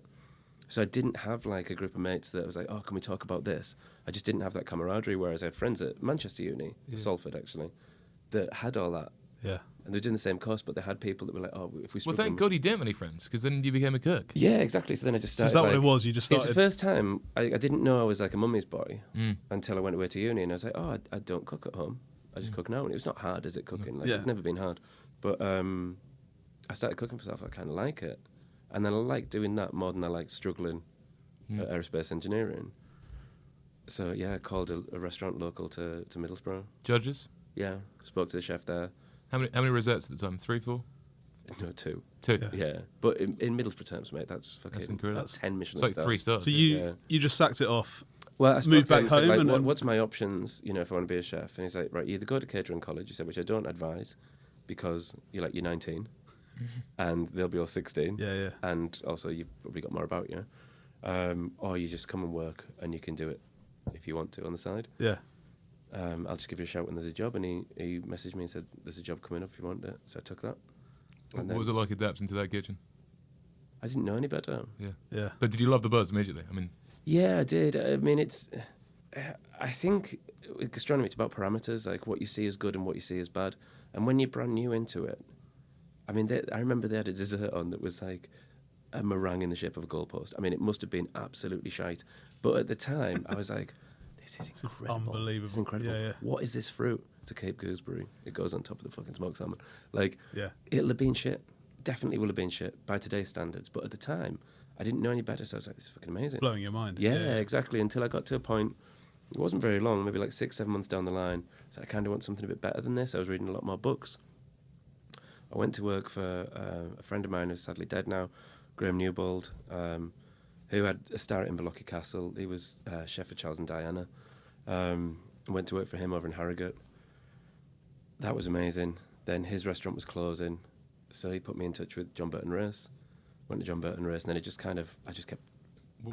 So I didn't have like a group of mates that was like, oh, can we talk about this? I just didn't have that camaraderie, whereas I had friends at Manchester Uni, Salford actually, that had all that.
Yeah.
And they're doing the same course, but they had people that were like, oh, if we
Well,
struggle...
thank God you didn't have any friends, because then you became a cook.
Yeah, exactly. So then I just
So
started...
is that what
like-
it was? You just
It's
started.
the first time I didn't know I was like a mummy's boy
Mm.
until I went away to uni, and I was like, oh, I don't cook at home. I just cook now. And it was not hard, is it, cooking? Like,
Yeah.
It's never been hard. But I started cooking for myself. I kind of like it. And then I like doing that more than I like struggling at Aerospace Engineering. So, yeah, I called a restaurant local to Middlesbrough.
Judges?
Yeah, spoke to the chef there.
How many rosettes at the time? 3, 4?
No, 2.
2.
Yeah.
Yeah. But in Middlesbrough terms, mate, that's fucking...
That's incredible.
That's 10
It's
Michelin
like
stars.
3 stars.
So
Yeah.
you just sacked it off.
Well, I spoke
moved
to him
back
and said,
home
like,
and then-
what's my options, you know, if I want to be a chef? And he's like, right, you either go to catering college, he said, which I don't advise because you're 19 and they'll be all 16.
Yeah, yeah.
And also you've probably got more about you. Or you just come and work and you can do it if you want to on the side.
Yeah.
I'll just give you a shout when there's a job. And he messaged me and said, there's a job coming up if you want it. So I took that. And
What was it like adapting to that kitchen?
I didn't know any better.
Yeah.
Yeah.
But did you love the buzz immediately? I mean,
Yeah, I did. I mean, I think with gastronomy, it's about parameters, like what you see is good and what you see is bad. And when you're brand new into it, I mean, I remember they had a dessert on that was like a meringue in the shape of a goalpost. I mean, it must have been absolutely shite. But at the time, I was like, this is incredible.
unbelievable.
This is incredible.
Yeah, yeah.
What is this fruit? It's a Cape gooseberry. It goes on top of the fucking smoked salmon. Like,
Yeah.
it'll have been shit. Definitely will have been shit by today's standards. But at the time, I didn't know any better, so I was like, this is fucking amazing.
Blowing your mind.
Yeah, exactly. Until I got to a point, it wasn't very long, maybe like 6-7 months down the line. So I kind of want something a bit better than this. I was reading a lot more books. I went to work for a friend of mine who's sadly dead now, Graham Newbold, who had a star at Inverloch Castle. He was chef for Charles and Diana. I went to work for him over in Harrogate. That was amazing. Then his restaurant was closing, so he put me in touch with John Burton Race. Went to John Burton Race, and then I just kept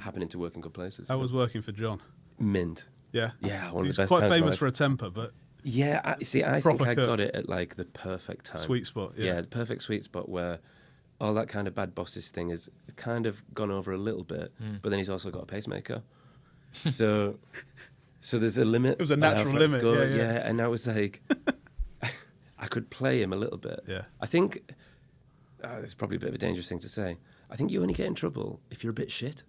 happening to work in good places.
I was working for John.
Mint.
Yeah.
Yeah, one of
He's
the best
quite
times of my
famous
life.
for a temper, but
Yeah, I think
Proper
I
cook.
got it at like the perfect time.
sweet spot. Yeah.
The perfect sweet spot where all that kind of bad bosses thing is kind of gone over a little bit, but then he's also got a pacemaker. so there's a limit.
It was a
on how
natural
far it's
limit,
going.
yeah.
And I was like, I could play him a little bit.
Yeah.
I think it's probably a bit of a dangerous thing to say. I think you only get in trouble if you're a bit shit.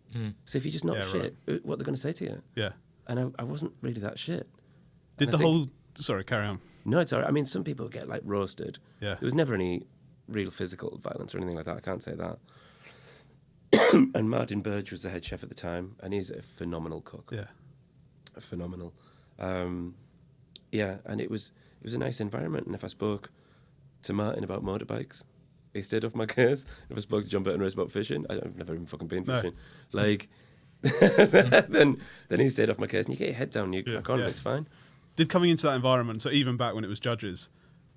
So if you're just not
Yeah,
shit, what they're going to say to you?
Yeah.
And I wasn't really that shit.
Did
And I
the
think-
whole Sorry, carry on.
No, it's all right. I mean, some people get like roasted.
Yeah.
There was never any real physical violence or anything like that. I can't say that. And Martin Burge was the head chef at the time, and he's a phenomenal cook.
Yeah.
Phenomenal. Yeah, and it was a nice environment. And if I spoke to Martin about motorbikes, he stayed off my case. If I spoke to John Burton Race about fishing, I've never even fucking been fishing. No. Like, then he stayed off my case, and you get your head down, you crack on, it's fine.
Did coming into that environment, so even back when it was judges,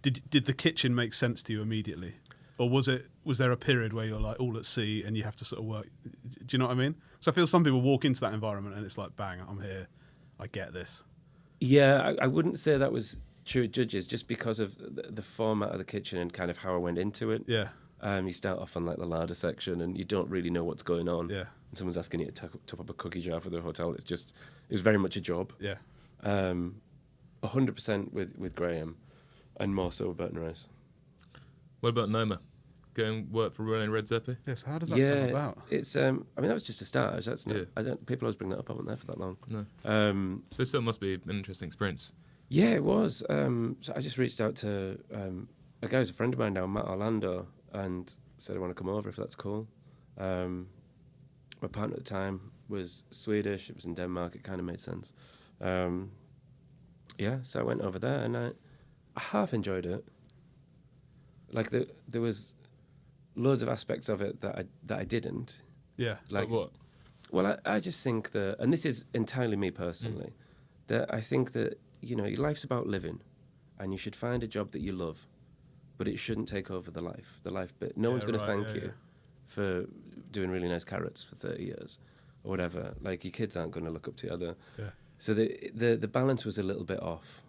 did the kitchen make sense to you immediately? Or was there a period where you're like all at sea and you have to sort of work? Do you know what I mean? So I feel some people walk into that environment and it's like, bang, I'm here, I get this.
Yeah, I wouldn't say that was true at judges, just because of the format of the kitchen and kind of how I went into it.
Yeah.
You start off on like the larder section and you don't really know what's going on.
Yeah.
And someone's asking you to top up a cookie jar for the hotel. It was very much a job.
Yeah.
100% with Graham, and more so with Burton Race.
What about Noma? Going work for Running Red Zeppi?
Yes, how does that come about?
It's I mean, that was just a start. That's not, people always bring that up. I wasn't there for that long.
No. So it still must be an interesting experience.
Yeah, it was. So I just reached out to a guy who's a friend of mine now, Matt Orlando, and said I want to come over if that's cool. My partner at the time was Swedish. It was in Denmark. It kind of made sense. Yeah, so I went over there and I half enjoyed it. Like there was loads of aspects of it that I didn't.
Yeah.
Like what?
Well, I just think that, and this is entirely me personally, that I think that, you know, your life's about living, and you should find a job that you love, but it shouldn't take over the life bit. No one's going to thank you for doing really nice carrots for 30 years or whatever. Like, your kids aren't going to look up to you either.
Yeah.
So the balance was a little bit off.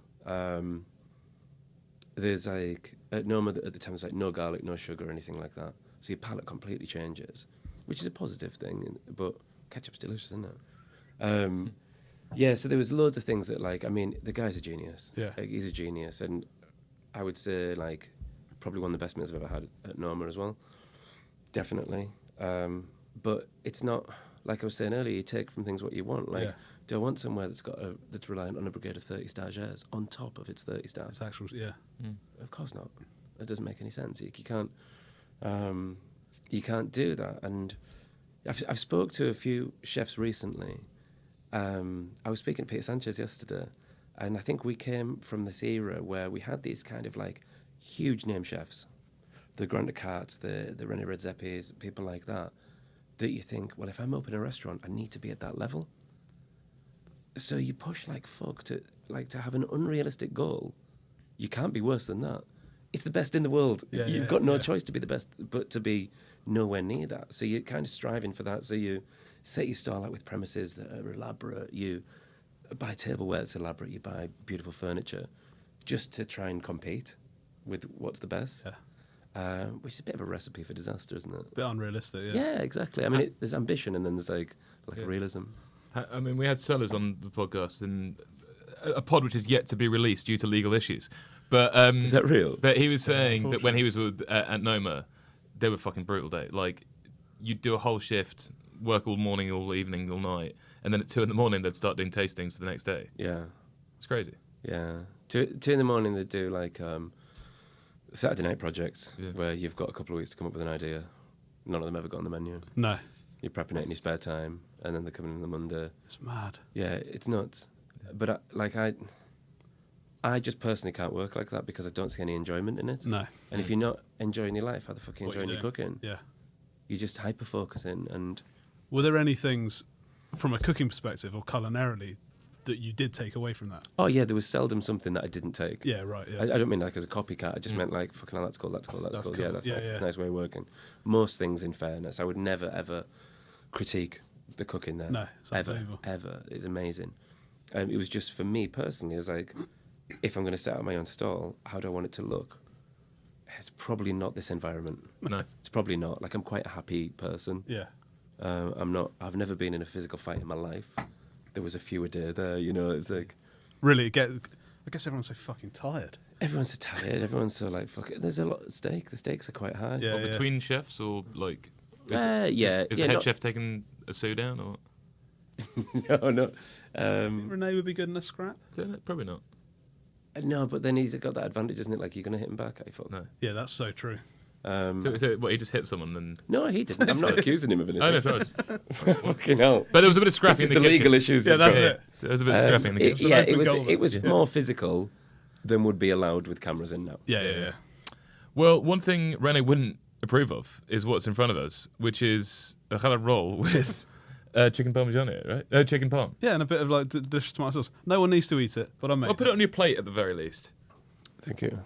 There's like, at Noma at the time, it was like no garlic, no sugar, or anything like that. So your palate completely changes, which is a positive thing, but ketchup's delicious, isn't it? Yeah, so there was loads of things that, like, I mean, the guy's a genius.
Yeah.
Like, he's a genius, and I would say, like, probably one of the best meals I've ever had at Noma as well. Definitely. But it's not, like I was saying earlier, you take from things what you want. Like, do I want somewhere that's reliant on a brigade of 30-star shares on top of its 30 stars?
It's actual,
Of course not. It doesn't make any sense. You can't do that. And I've spoke to a few chefs recently. I was speaking to Peter Sanchez yesterday, and I think we came from this era where we had these kind of like huge name chefs, the Grand Descartes, the René Redzepi's, people like that you think, well, if I'm opening a restaurant, I need to be at that level. So you push like fuck to have an unrealistic goal. You can't be worse than that. It's the best in the world. You've got no choice to be the best, but to be nowhere near that. So you're kind of striving for that. So you set your stall out with premises that are elaborate. You buy tableware that's elaborate. You buy beautiful furniture just to try and compete with what's the best. Which is a bit of a recipe for disaster, isn't it?
A bit unrealistic,
Yeah, exactly. I mean, there's ambition and then there's like a realism.
I mean, we had Sellers on the podcast, and a pod which is yet to be released due to legal issues. But
is that real?
But he was saying that when he was at Noma, they were fucking brutal day. Like, you'd do a whole shift, work all morning, all evening, all night, and then at 2 a.m. they'd start doing tastings for the next day.
Yeah.
It's crazy.
Yeah. 2 a.m. they'd do like Saturday night projects where you've got a couple of weeks to come up with an idea. None of them ever got on the menu.
No.
You're prepping it in your spare time, and then they're coming in on the Monday.
It's mad.
Yeah, it's nuts. But I just personally can't work like that because I don't see any enjoyment in it.
No.
And if you're not enjoying your life, how the fuck are you enjoying your cooking?
Yeah.
You're just hyper-focusing and...
Were there any things, from a cooking perspective or culinarily, that you did take away from that?
Oh, yeah, there was seldom something that I didn't take.
Yeah, right, yeah.
I don't mean like as a copycat. I just meant like, fucking hell, that's cool.
That's
Cool.
cool.
Yeah, that's nice. It's a nice way of working. Most things, in fairness, I would never, ever critique the cooking there.
No, it's unbelievable.
Ever. It's amazing. It was just, for me personally, it was like, if I'm going to set up my own stall, how do I want it to look? It's probably not this environment.
No.
It's probably not. Like, I'm quite a happy person.
Yeah.
I've never been in a physical fight in my life. There was a few a day there, you know, it's like...
Really, I guess everyone's so fucking tired.
Everyone's so tired, everyone's so like, fuck it. There's a lot at stake, the stakes are quite high.
Yeah,
between chefs, or like... Is the head chef taking a sue down, or...?
No.
Renee would be good in a scrap?
Probably not.
No, but then he's got that advantage, isn't it? Like, you're going to hit him back, I thought.
No.
Yeah, that's so true.
So what, he just hit someone and...
No, he didn't. I'm not accusing him of anything.
Oh, no, sorry.
Fucking hell.
But there was a bit of scrapping in the kitchen.
legal issues.
Yeah, that's it.
There was a bit of scrapping in the kitchen.
Yeah, it was more physical than would be allowed with cameras in now.
Yeah.
Well, one thing Rene wouldn't approve of is what's in front of us, which is a halal roll with chicken parmesan in it, right? Chicken parm.
Yeah, and a bit of like delicious tomato sauce. No one needs to eat it, but I make
Well, put it on your plate at the very least.
Thank you.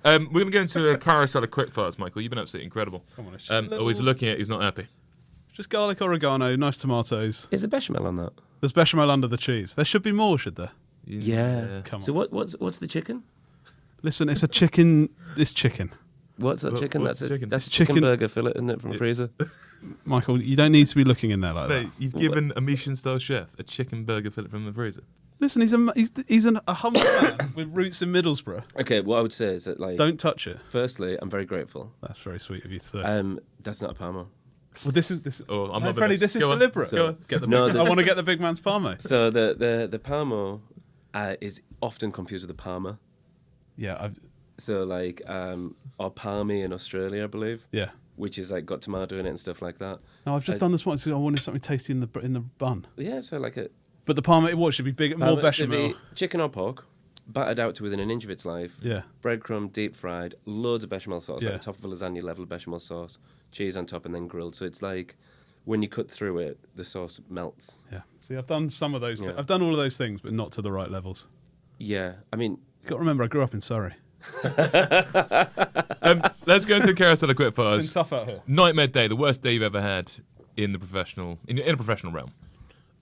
We're going to go into a carousel of quickfires, Michael. You've been absolutely incredible.
Come on, it's just
Always looking at, he's not happy.
just garlic, oregano, nice tomatoes.
Is there bechamel on that?
There's bechamel under the cheese. There should be more, should there?
Yeah.
Come on.
So what's the chicken?
Listen, it's a chicken. It's chicken.
What's that chicken?
what's
That's
chicken?
That's
Chicken-
chicken burger fillet, isn't it, from a freezer?
Michael, you don't need to be looking in there like
Mate,
that.
you've given a Michelin-starred chef a chicken burger fillet from the freezer.
Listen, he's a humble man with roots in Middlesbrough.
Okay, what I would say is that, like,
Don't touch it.
firstly, I'm very grateful.
That's very sweet of you to say.
That's not a Parmo.
Well, this is
Oh, I'm
no,
not
Freddie, this is
Go on.
deliberate.
Go on.
Get the
No,
big,
the-
I want to get the big man's Parmo.
So the Parmo is often confused with the Parma.
Yeah,
So like or palmy in Australia, I believe,
yeah.
which is like got tomato in it and stuff like that.
No, I've just done this once. I wanted something tasty in the bun.
Yeah, so like a
But the Parmo, what should be big, more
Parma should
bechamel.
be chicken or pork, battered out to within an inch of its life.
Yeah.
Breadcrumb, deep fried, loads of bechamel sauce,
Yeah.
like the top of a lasagna level bechamel sauce, cheese on top, and then grilled. So it's like when you cut through it, the sauce melts.
Yeah. See, I've done some of those.
Yeah.
I've done all of those things, but not to the right levels.
Yeah, I mean,
You got to remember, I grew up in Surrey.
Let's go into a carousel of
It's been
quickfires.
tough out here.
Nightmare day, the worst day you've ever had in the professional, in a professional realm.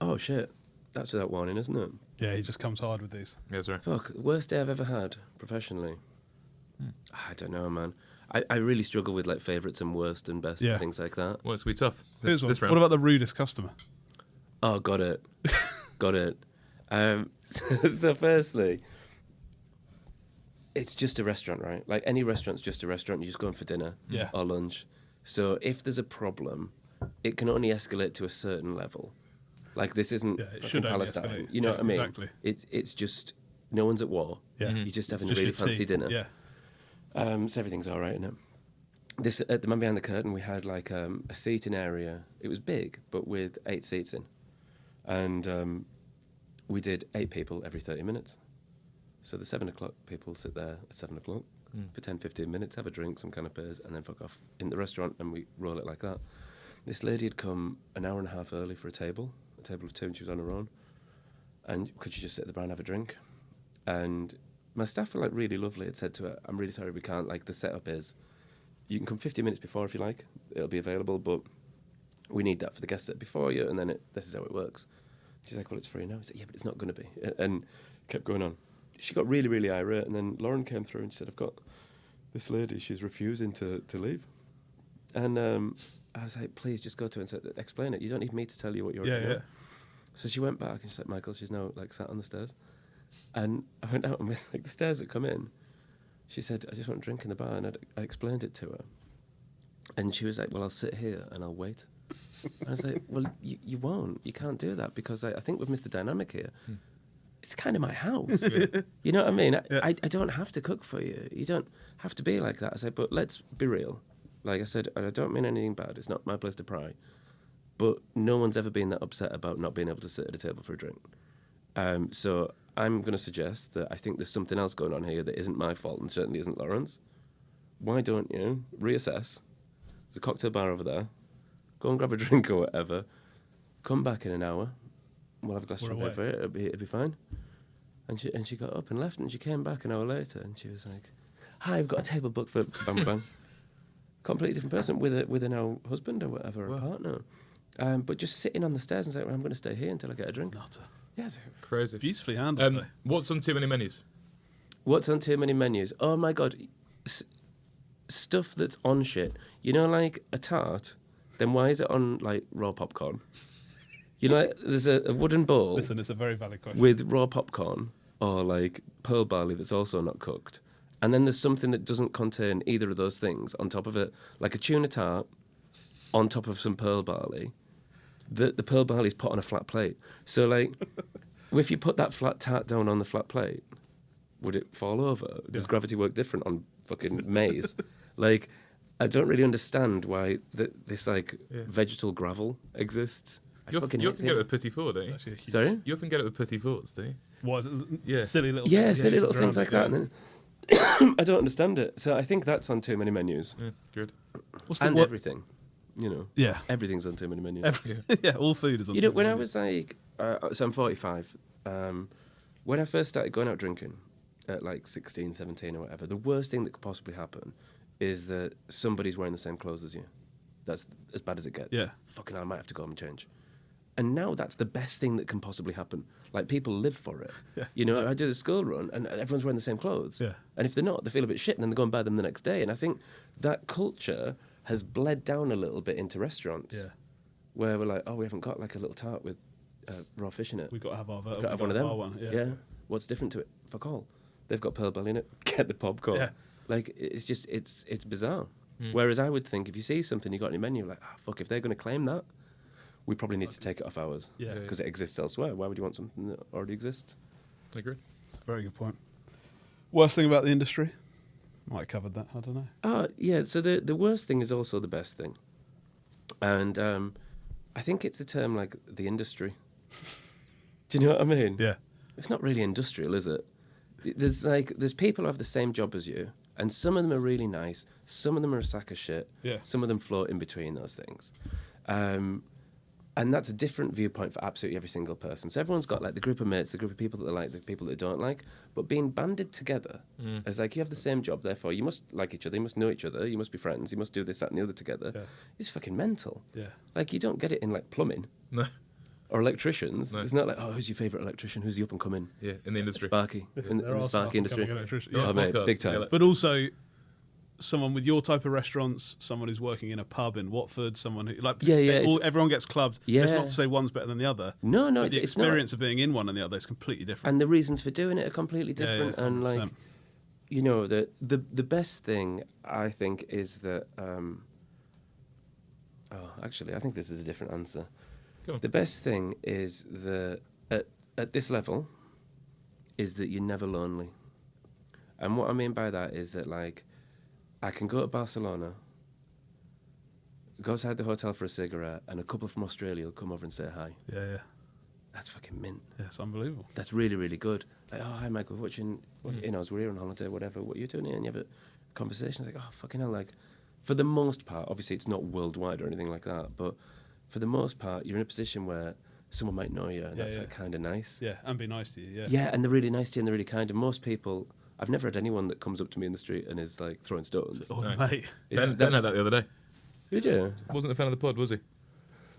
oh shit, that's without warning, isn't it?
Yeah, he just comes hard with these.
Yes, sir.
Fuck, worst day I've ever had professionally. I don't know, man. I really struggle with like favourites and worst and best
Yeah.
and things like that.
Well, it's be tough.
Here's one.
This round.
What about the rudest customer?
Oh, got it. Got it. So firstly, it's just a restaurant, right? Like any restaurant's just a restaurant. You're just going for dinner
Yeah.
or lunch. So if there's a problem, it can only escalate to a certain level. Like this isn't
Yeah, it
fucking
should only
Palestine.
escalate.
You know
Yeah,
what I mean?
exactly.
It's just no one's at war.
Yeah.
You're just having
Just
a really
your
fancy
tea.
dinner.
Yeah.
So everything's all right, isn't it? This at the man behind the curtain, we had like a seating area. It was big, but with 8 seats in, and we did 8 people every 30 minutes. So the 7 o'clock people sit there at 7 o'clock for 10, 15 minutes, have a drink, some canapes, and then fuck off in the restaurant, and we roll it like that. This lady had come an hour and a half early for a table of 2, and she was on her own. And could you just sit at the bar and have a drink? And my staff were like really lovely. Had said to her, "I'm really sorry, we can't. Like the setup is, you can come 50 minutes before if you like. It'll be available, but we need that for the guests that are before you, and then this is how it works." She's like, "Well, it's free now." I said, "Yeah, but it's not going to be," and kept going on. She got really, really irate, and then Lauren came through and she said, "I've got this lady. She's refusing to leave," and I was like, "Please, just go to her and say, explain it. You don't need me to tell you what you're."
Yeah.
So she went back and she's like, "Michael, she's now like sat on the stairs," and I went out and with like the stairs that come in. She said, "I just want a drink in the bar," and I explained it to her, and she was like, "Well, I'll sit here and I'll wait." I was like, "Well, you won't. You can't do that because I think we've missed the dynamic here. It's kind of my house. You know what I mean? I don't have to cook for you. You don't have to be like that." I said, "But let's be real. Like I said, and I don't mean anything bad. It's not my place to pry. But no one's ever been that upset about not being able to sit at a table for a drink. So I'm going to suggest that I think there's something else going on here that isn't my fault and certainly isn't Lauren's. Why don't you reassess? There's a cocktail bar over there. Go and grab a drink or whatever. Come back in an hour. We'll have a glass of champagne for it. It'll be fine." And she got up and left, and she came back an hour later, and she was like, "Hi, I've got a table booked for bang bang." Completely different person with a now husband or whatever, or a partner. But just sitting on the stairs and saying, "Well, I'm going to stay here until I get a drink."
Nutter.
Yeah.
Crazy.
Beautifully handled. though.
What's on too many menus?
What's on too many menus? Oh my god, stuff that's on shit. You know, like a tart. Then why is it on like raw popcorn? You know, like, there's a wooden bowl
Listen, it's a very valid question.
with raw popcorn or like pearl barley that's also not cooked, and then there's something that doesn't contain either of those things on top of it, like a tuna tart on top of some pearl barley. The pearl barley is put on a flat plate. So like, if you put that flat tart down on the flat plate, would it fall over? Does gravity work different on fucking maize? Like, I don't really understand why this like vegetal gravel exists.
You often get it with petit four, don't you?
Sorry?
You often get it with petit fours, do you?
What?
Yeah.
Silly little
silly little things like that. And then I don't understand it. So I think that's on too many menus.
Yeah, good.
And everything. You know.
Yeah.
Everything's on too many menus.
All food is on.
You know, when I was like, so I'm 45. When I first started going out drinking at like 16, 17 or whatever, the worst thing that could possibly happen is that somebody's wearing the same clothes as you. That's as bad as it gets.
Yeah.
Fucking hell, I might have to go home and change. And now that's the best thing that can possibly happen. Like, people live for it.
Yeah.
You know, I do the school run and everyone's wearing the same clothes.
Yeah.
And if they're not, they feel a bit shit and then they go and buy them the next day. And I think that culture has bled down a little bit into restaurants.
Yeah.
Where we're like, oh, we haven't got like a little tart with raw fish in it.
We've got to have our
We've got to have one of them.
One,
yeah. What's different to it? Fuck all. They've got pearl belly in it. Get the popcorn.
Yeah.
Like, it's just, it's bizarre. Whereas I would think if you see something you got on your menu, like, fuck, if they're going to claim that, we probably need to take it off ours.
Yeah.
Because it exists elsewhere. Why would you want something that already exists?
I agree.
That's a very good point. Worst thing about the industry? Might have covered that. I don't know.
Yeah. So the worst thing is also the best thing. And I think it's a term like the industry. Do you know what I mean?
Yeah.
It's not really industrial, is it? There's people who have the same job as you, and some of them are really nice, some of them are a sack of shit, some of them float in between those things. And that's a different viewpoint for absolutely every single person. So everyone's got like the group of mates, the group of people that they like, the people that they don't like, but being banded together as like, you have the same job, therefore you must like each other, you must know each other, you must be friends, you must do this, that and the other together. It's fucking mental.
Yeah.
Like, you don't get it in like plumbing.
No.
Or electricians.
No.
It's not like, oh, who's your favourite electrician? Who's the up and coming?
Yeah, in the industry.
Sparky. In
There
the
are
Sparky industry.
Yeah,
Oh, mate,
podcasts,
big time.
yeah,
But also, someone with your type of restaurants, someone who's working in a pub in Watford, someone who everyone gets clubbed.
Yeah.
It's not to say one's better than the other.
No,
but the
it's not.
experience of being in one and the other is completely different.
And the reasons for doing it are completely different.
Yeah,
and like,
100%.
you know, the best thing I think is that. Actually, I think this is a different answer.
Go on.
The best thing is that at this level, is that you're never lonely. And what I mean by that is that, like, I can go to Barcelona, go outside the hotel for a cigarette, and a couple from Australia will come over and say hi.
Yeah.
That's fucking mint.
Yeah, it's unbelievable.
That's really, really good. Like, oh, hi, Michael, watching, you know, as we're here on holiday, whatever, what are you doing here? And you have a conversation. It's like, oh, fucking hell, like, for the most part, obviously it's not worldwide or anything like that, but for the most part, you're in a position where someone might know you, and that's like kind of nice.
Yeah, and be nice to you, yeah.
Yeah, and they're really nice to you, and they're really kind. And most people, I've never had anyone that comes up to me in the street and is like throwing stones.
Oh,
No.
mate.
Ben had that the other day.
Did you?
Wasn't a fan of the pod, was he?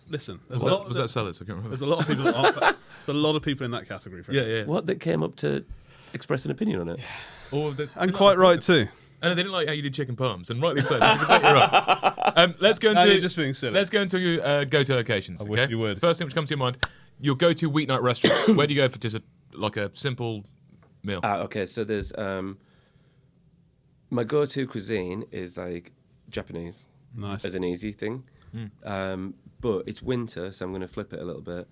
Listen,
Was that Sellers? I can't remember.
there's a lot of people that aren't. There's a lot of people in that category.
Yeah.
What, that came up to express an opinion on it?
And quite right too.
And they didn't like how you did chicken palms, and rightly so. You're right. Let's go into
No, you're just being silly.
Let's go into go-to locations.
I
okay?
wish you would.
First thing which comes to your mind: your go-to weeknight restaurant. Where do you go for just a simple meal?
Okay, so there's my go-to cuisine is like Japanese.
Nice.
As an easy thing. But it's winter, so I'm going to flip it a little bit.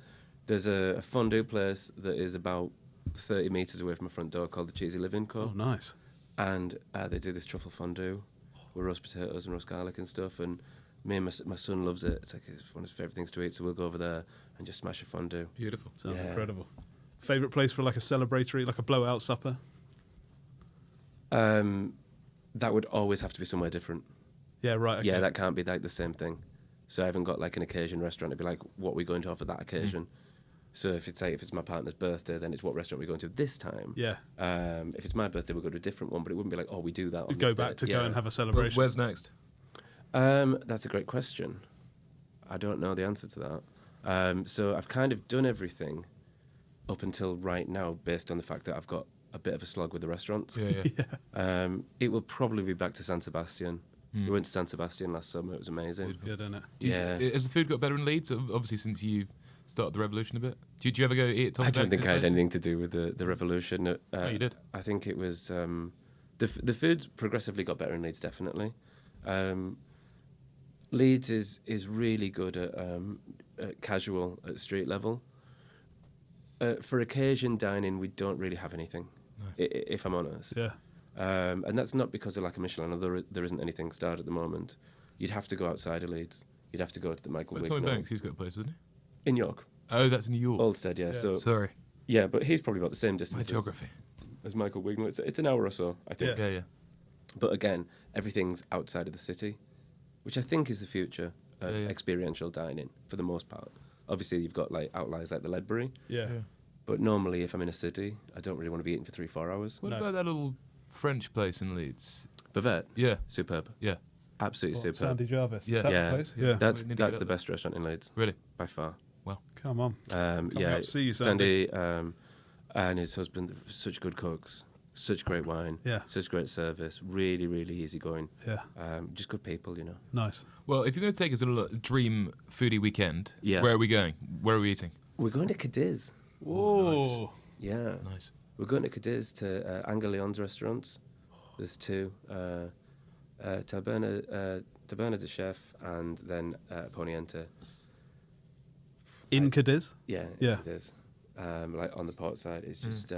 There's a fondue place that is about 30 metres away from my front door called the Cheesy Living Co.
Oh, nice.
And they do this truffle fondue with roast potatoes and roast garlic and stuff. And me and my son loves it. It's like one of his favourite things to eat, so we'll go over there and just smash a fondue.
Beautiful.
Sounds incredible. Favourite place for like a celebratory, like a blowout supper?
That would always have to be somewhere different.
Yeah, right. Okay.
Yeah, that can't be like the same thing. So I haven't got like an occasion restaurant. It'd be like, what are we going to have for that occasion? So if it's my partner's birthday, then it's what restaurant we're going to this time.
Yeah.
If it's my birthday, we'll go to a different one, but it wouldn't be like, oh, we do that.
You'd go back to go and have a celebration.
Where's next?
That's a great question. I don't know the answer to that. So I've kind of done everything up until right now, based on the fact that I've got a bit of a slog with the restaurants.
Yeah.
It will probably be back to San Sebastian. We went to San Sebastian last summer. It was amazing.
Good, isn't it?
Yeah.
Has the food got better in Leeds? Obviously, since you started the revolution a bit. Did you ever go eat at Tom's?
I don't think I had anything to do with the revolution.
Oh, you did?
I think it was the food progressively got better in Leeds, definitely. Leeds is really good at casual, at street level. For occasion dining, we don't really have anything. if I'm honest.
Yeah.
And that's not because of lack of Michelin, although there isn't anything starred at the moment. You'd have to go outside of Leeds. You'd have to go to the Michael
But
Wigg.
Tommy Banks, he's got a place, isn't he?
In York.
Oh, that's New York.
Oldstead, yeah. So
Sorry.
yeah, but he's probably about the same
My
distance
geography.
as Michael Wigg. It's an hour or so, I think.
Yeah, yeah.
But again, everything's outside of the city, which I think is the future of experiential dining for the most part. Obviously, you've got like outliers like the Ledbury.
Yeah.
But normally, if I'm in a city, I don't really want to be eating for 3-4 hours.
What about that little French place in Leeds?
Bavette,
Yeah,
superb.
yeah.
Absolutely superb.
Sandy Jarvis.
Yeah.
Is that the
Yeah.
place?
Yeah.
That's
We need to get
the
up
best restaurant in Leeds,
Really?
by far.
Come on.
Yeah,
up. See you, Sandy.
And his husband, such good cooks, such great wine,
Yeah.
such great service, really, really easygoing.
Yeah.
Just good people, you know.
Nice.
Well, if you're going to take us on a dream foodie weekend,
Yeah.
where are we going? Where are we eating?
We're going to Cadiz.
Whoa.
Yeah.
Nice.
We're going to Cadiz to Angaleon's restaurants. There's two. Taberna de Chef and then Poniente.
In Cadiz?
Yeah,
Yeah.
it is. Like on the port side, it's just.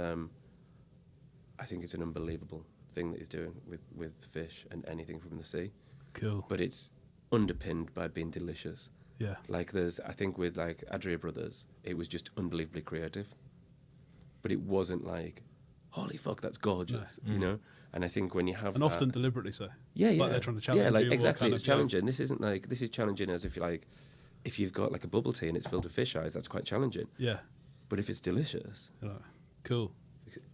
I think it's an unbelievable thing that he's doing with fish and anything from the sea.
Cool.
But it's underpinned by being delicious.
Yeah.
Like I think with like Adrià Brothers, it was just unbelievably creative. But it wasn't like, holy fuck, that's gorgeous, you know. And I think when you have
And
that,
often deliberately so.
yeah,
Like they're trying to challenge
yeah, like
you. or
exactly,
kind
it's
of, you know,
challenging. This isn't like this is challenging as if if you've got like a bubble tea and it's filled with fish eyes, that's quite challenging.
Yeah.
But if it's delicious,
You're like, cool.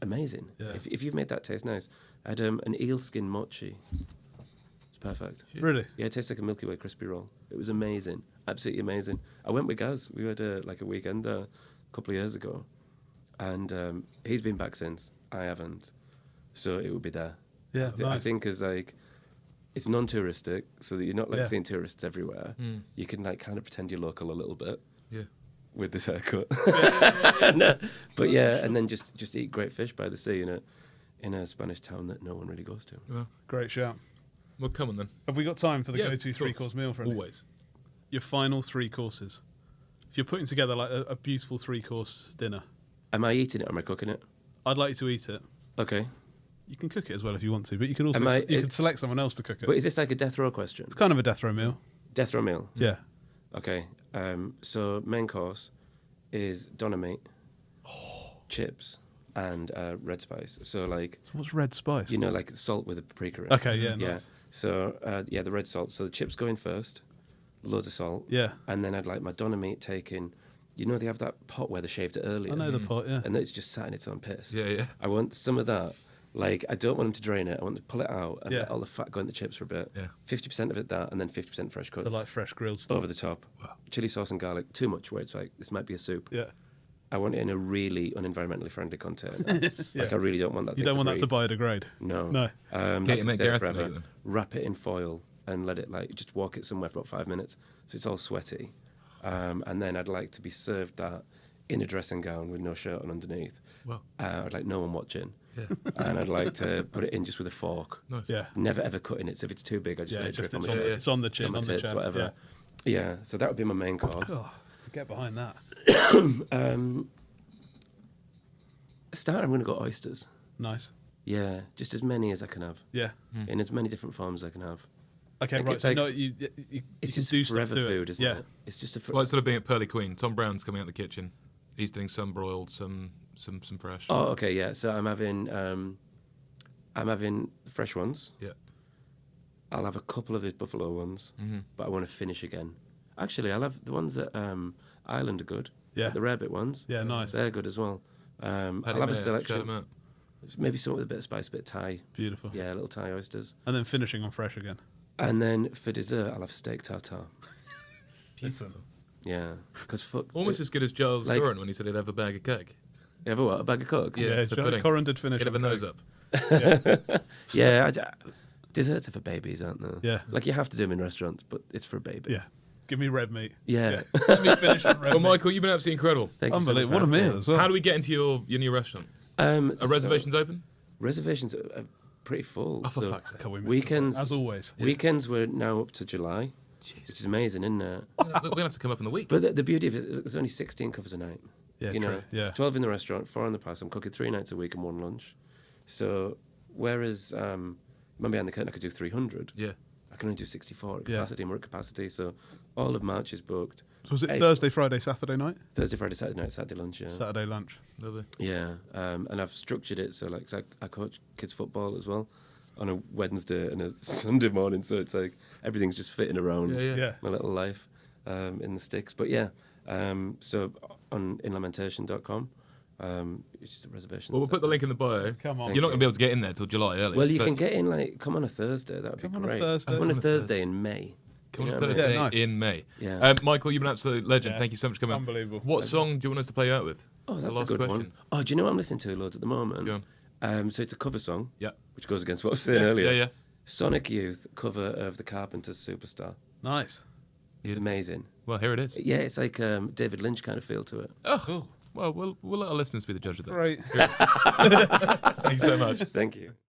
amazing.
Yeah.
If you've made that taste nice, I had an eel skin mochi. It's perfect.
Really?
Yeah, it tastes like a Milky Way crispy roll. It was amazing, absolutely amazing. I went with Gaz. We had a weekend there a couple of years ago, and he's been back since. I haven't, so it would be there.
Yeah,
I
nice.
think as like it's non-touristic, so that you're not like
Yeah.
seeing tourists everywhere. You can like kind of pretend you're local a little bit
Yeah.
with this haircut. No, but yeah, and then just eat great fish by the sea in a Spanish town that no one really goes to.
Well,
Great shout.
well, come on then.
Have we got time for the
Yeah,
go-to
of course.
three-course meal, Freddie?
Always.
Your final 3 courses. If you're putting together like a beautiful 3-course dinner,
Am I eating it or am I cooking it?
I'd like you to eat it.
Okay.
You can cook it as well if you want to, but you can also
Am
can select someone else to cook it.
But is this like a death row question?
It's kind of a death row meal.
Death row meal.
Yeah.
Okay. So main course is doner meat, chips, and red spice. So like
So what's red spice?
you know, like salt with a paprika. in.
Okay, yeah,
Yeah.
nice.
So the red salt. So the chips go in first, loads of salt.
Yeah.
And then I'd like my doner meat taken. You know they have that pot where they shaved it earlier.
I know the pot, yeah.
And it's just sat in its own piss.
Yeah, yeah.
I want some of that. Like, I don't want them to drain it. I want them to pull it out and
Yeah.
let all the fat go in the chips for a bit.
Yeah.
50% of it that, and then 50% fresh cuts.
The like fresh grilled stuff.
Over the top.
Wow.
Chili sauce and garlic, too much where it's like, this might be a soup.
Yeah.
I want it in a really unenvironmentally friendly container.
Yeah.
Like, I really don't want that
You
thing
don't want that to
breathe.
biodegrade.
No.
No.
Get
that
your
can
mate
stay
Gareth to
forever.
make it then.
Wrap it in foil and let it, like, just walk it somewhere for about 5 minutes so it's all sweaty. And then I'd like to be served that in a dressing gown with no shirt on underneath.
Well,
I'd like no one watching.
yeah.
And I'd like to put it in just with a fork.
Nice.
Yeah.
Never ever cutting it. So if it's too big, I just
Yeah,
let it
just
drip on
it's
my
on,
chest.
it's on the chin,
on my
on the
tits,
chest.
whatever. Yeah, so that would be my main course.
Yeah. Oh, get behind that.
Starter, I'm going to go oysters.
Nice.
Yeah, just as many as I can have.
Yeah.
In as many different forms as I can have.
Okay,
Like,
right.
it's
So
like-
no, you
It's
can
just
do stuff
forever
to
food,
it.
isn't
Yeah.
it? It's just a
Well, it's sort of being at Pearly Queen. Tom Brown's coming out the kitchen. He's doing some broiled, some fresh.
Oh, okay, yeah. So I'm having fresh ones.
Yeah.
I'll have a couple of his buffalo ones, but I want to finish again. Actually, I'll have the ones that Ireland are good.
Yeah.
Like the rarebit ones.
Yeah, nice.
They're good as well. I'll
Paddy
have a
Mayer, shout
selection.
him out.
Maybe something with a bit of spice, a bit of Thai.
Beautiful.
Yeah, little Thai oysters.
And then finishing on fresh again.
And then for dessert, I'll have steak tartare.
Listen.
Yeah, because fuck.
Almost as good as Giles
Like-
Goran when he said he'd have a bag of cake.
You ever what? A bag of coke?
Yeah,
Yeah,
the pudding.
Corin did finish.
He'd have a
on
nose
cake.
up.
Yeah. Desserts are for babies, aren't they?
Yeah.
Like you have to do them in restaurants, but it's for a baby.
Yeah. Give me red meat.
Yeah.
Let me finish on red
Well,
meat.
Michael, you've been absolutely incredible.
Thank you so much
Unbelievable.
for
What a
having
meal
me.
as well.
How do we get into your new restaurant?
Are
Are reservations open?
Reservations are pretty full.
Oh, for
so
fuck's sake.
Can we miss
weekends,
it? As always.
weekends were now up to July, which is amazing, isn't it?
We're going to have to come up in the week.
But the beauty of it is there's only 16 covers a night.
Yeah,
you know,
true. Yeah.
12 in the restaurant, 4 on the pass. I'm cooking 3 nights a week and 1 lunch. So whereas Man Behind the Curtain I could do 300.
Yeah.
I can only do 64 at capacity, and we're at capacity, so all of March is booked.
So was it Thursday, Friday, Saturday night?
Thursday, Friday, Saturday night, Saturday lunch, yeah.
Saturday lunch.
Lovely.
Yeah, and I've structured it so like I coach kids football as well on a Wednesday and a Sunday morning, so it's like everything's just fitting around
Yeah.
my little life in the sticks. But yeah, so on inlamentation.com, it's just a reservation.
Well, we'll put the link in the bio.
Come on.
You're not going to be able to get in there till July early.
Well, you can get in, like, come on a Thursday. That would be
Come on a
great.
Thursday.
Come on a Thursday in May.
Come on
You know what I mean?
Thursday
Yeah, nice.
in May.
Yeah.
Michael, you've been an absolute legend.
Yeah.
Thank you so much for coming.
Unbelievable.
What song do you want us to play out with?
Oh,
It's the
that's a
last
good
question.
one. Oh, do you know what I'm listening to loads at the moment?
Go on.
So it's a cover song,
Yeah.
which goes against what I was saying earlier.
Yeah, yeah.
Sonic Youth cover of the Carpenters' Superstar.
Nice.
It's amazing.
Well, here it is.
Yeah, it's like David Lynch kind of feel to it.
Oh, cool. Well, we'll let our listeners be the judge of that.
Great.
Thank you so much.
Thank you.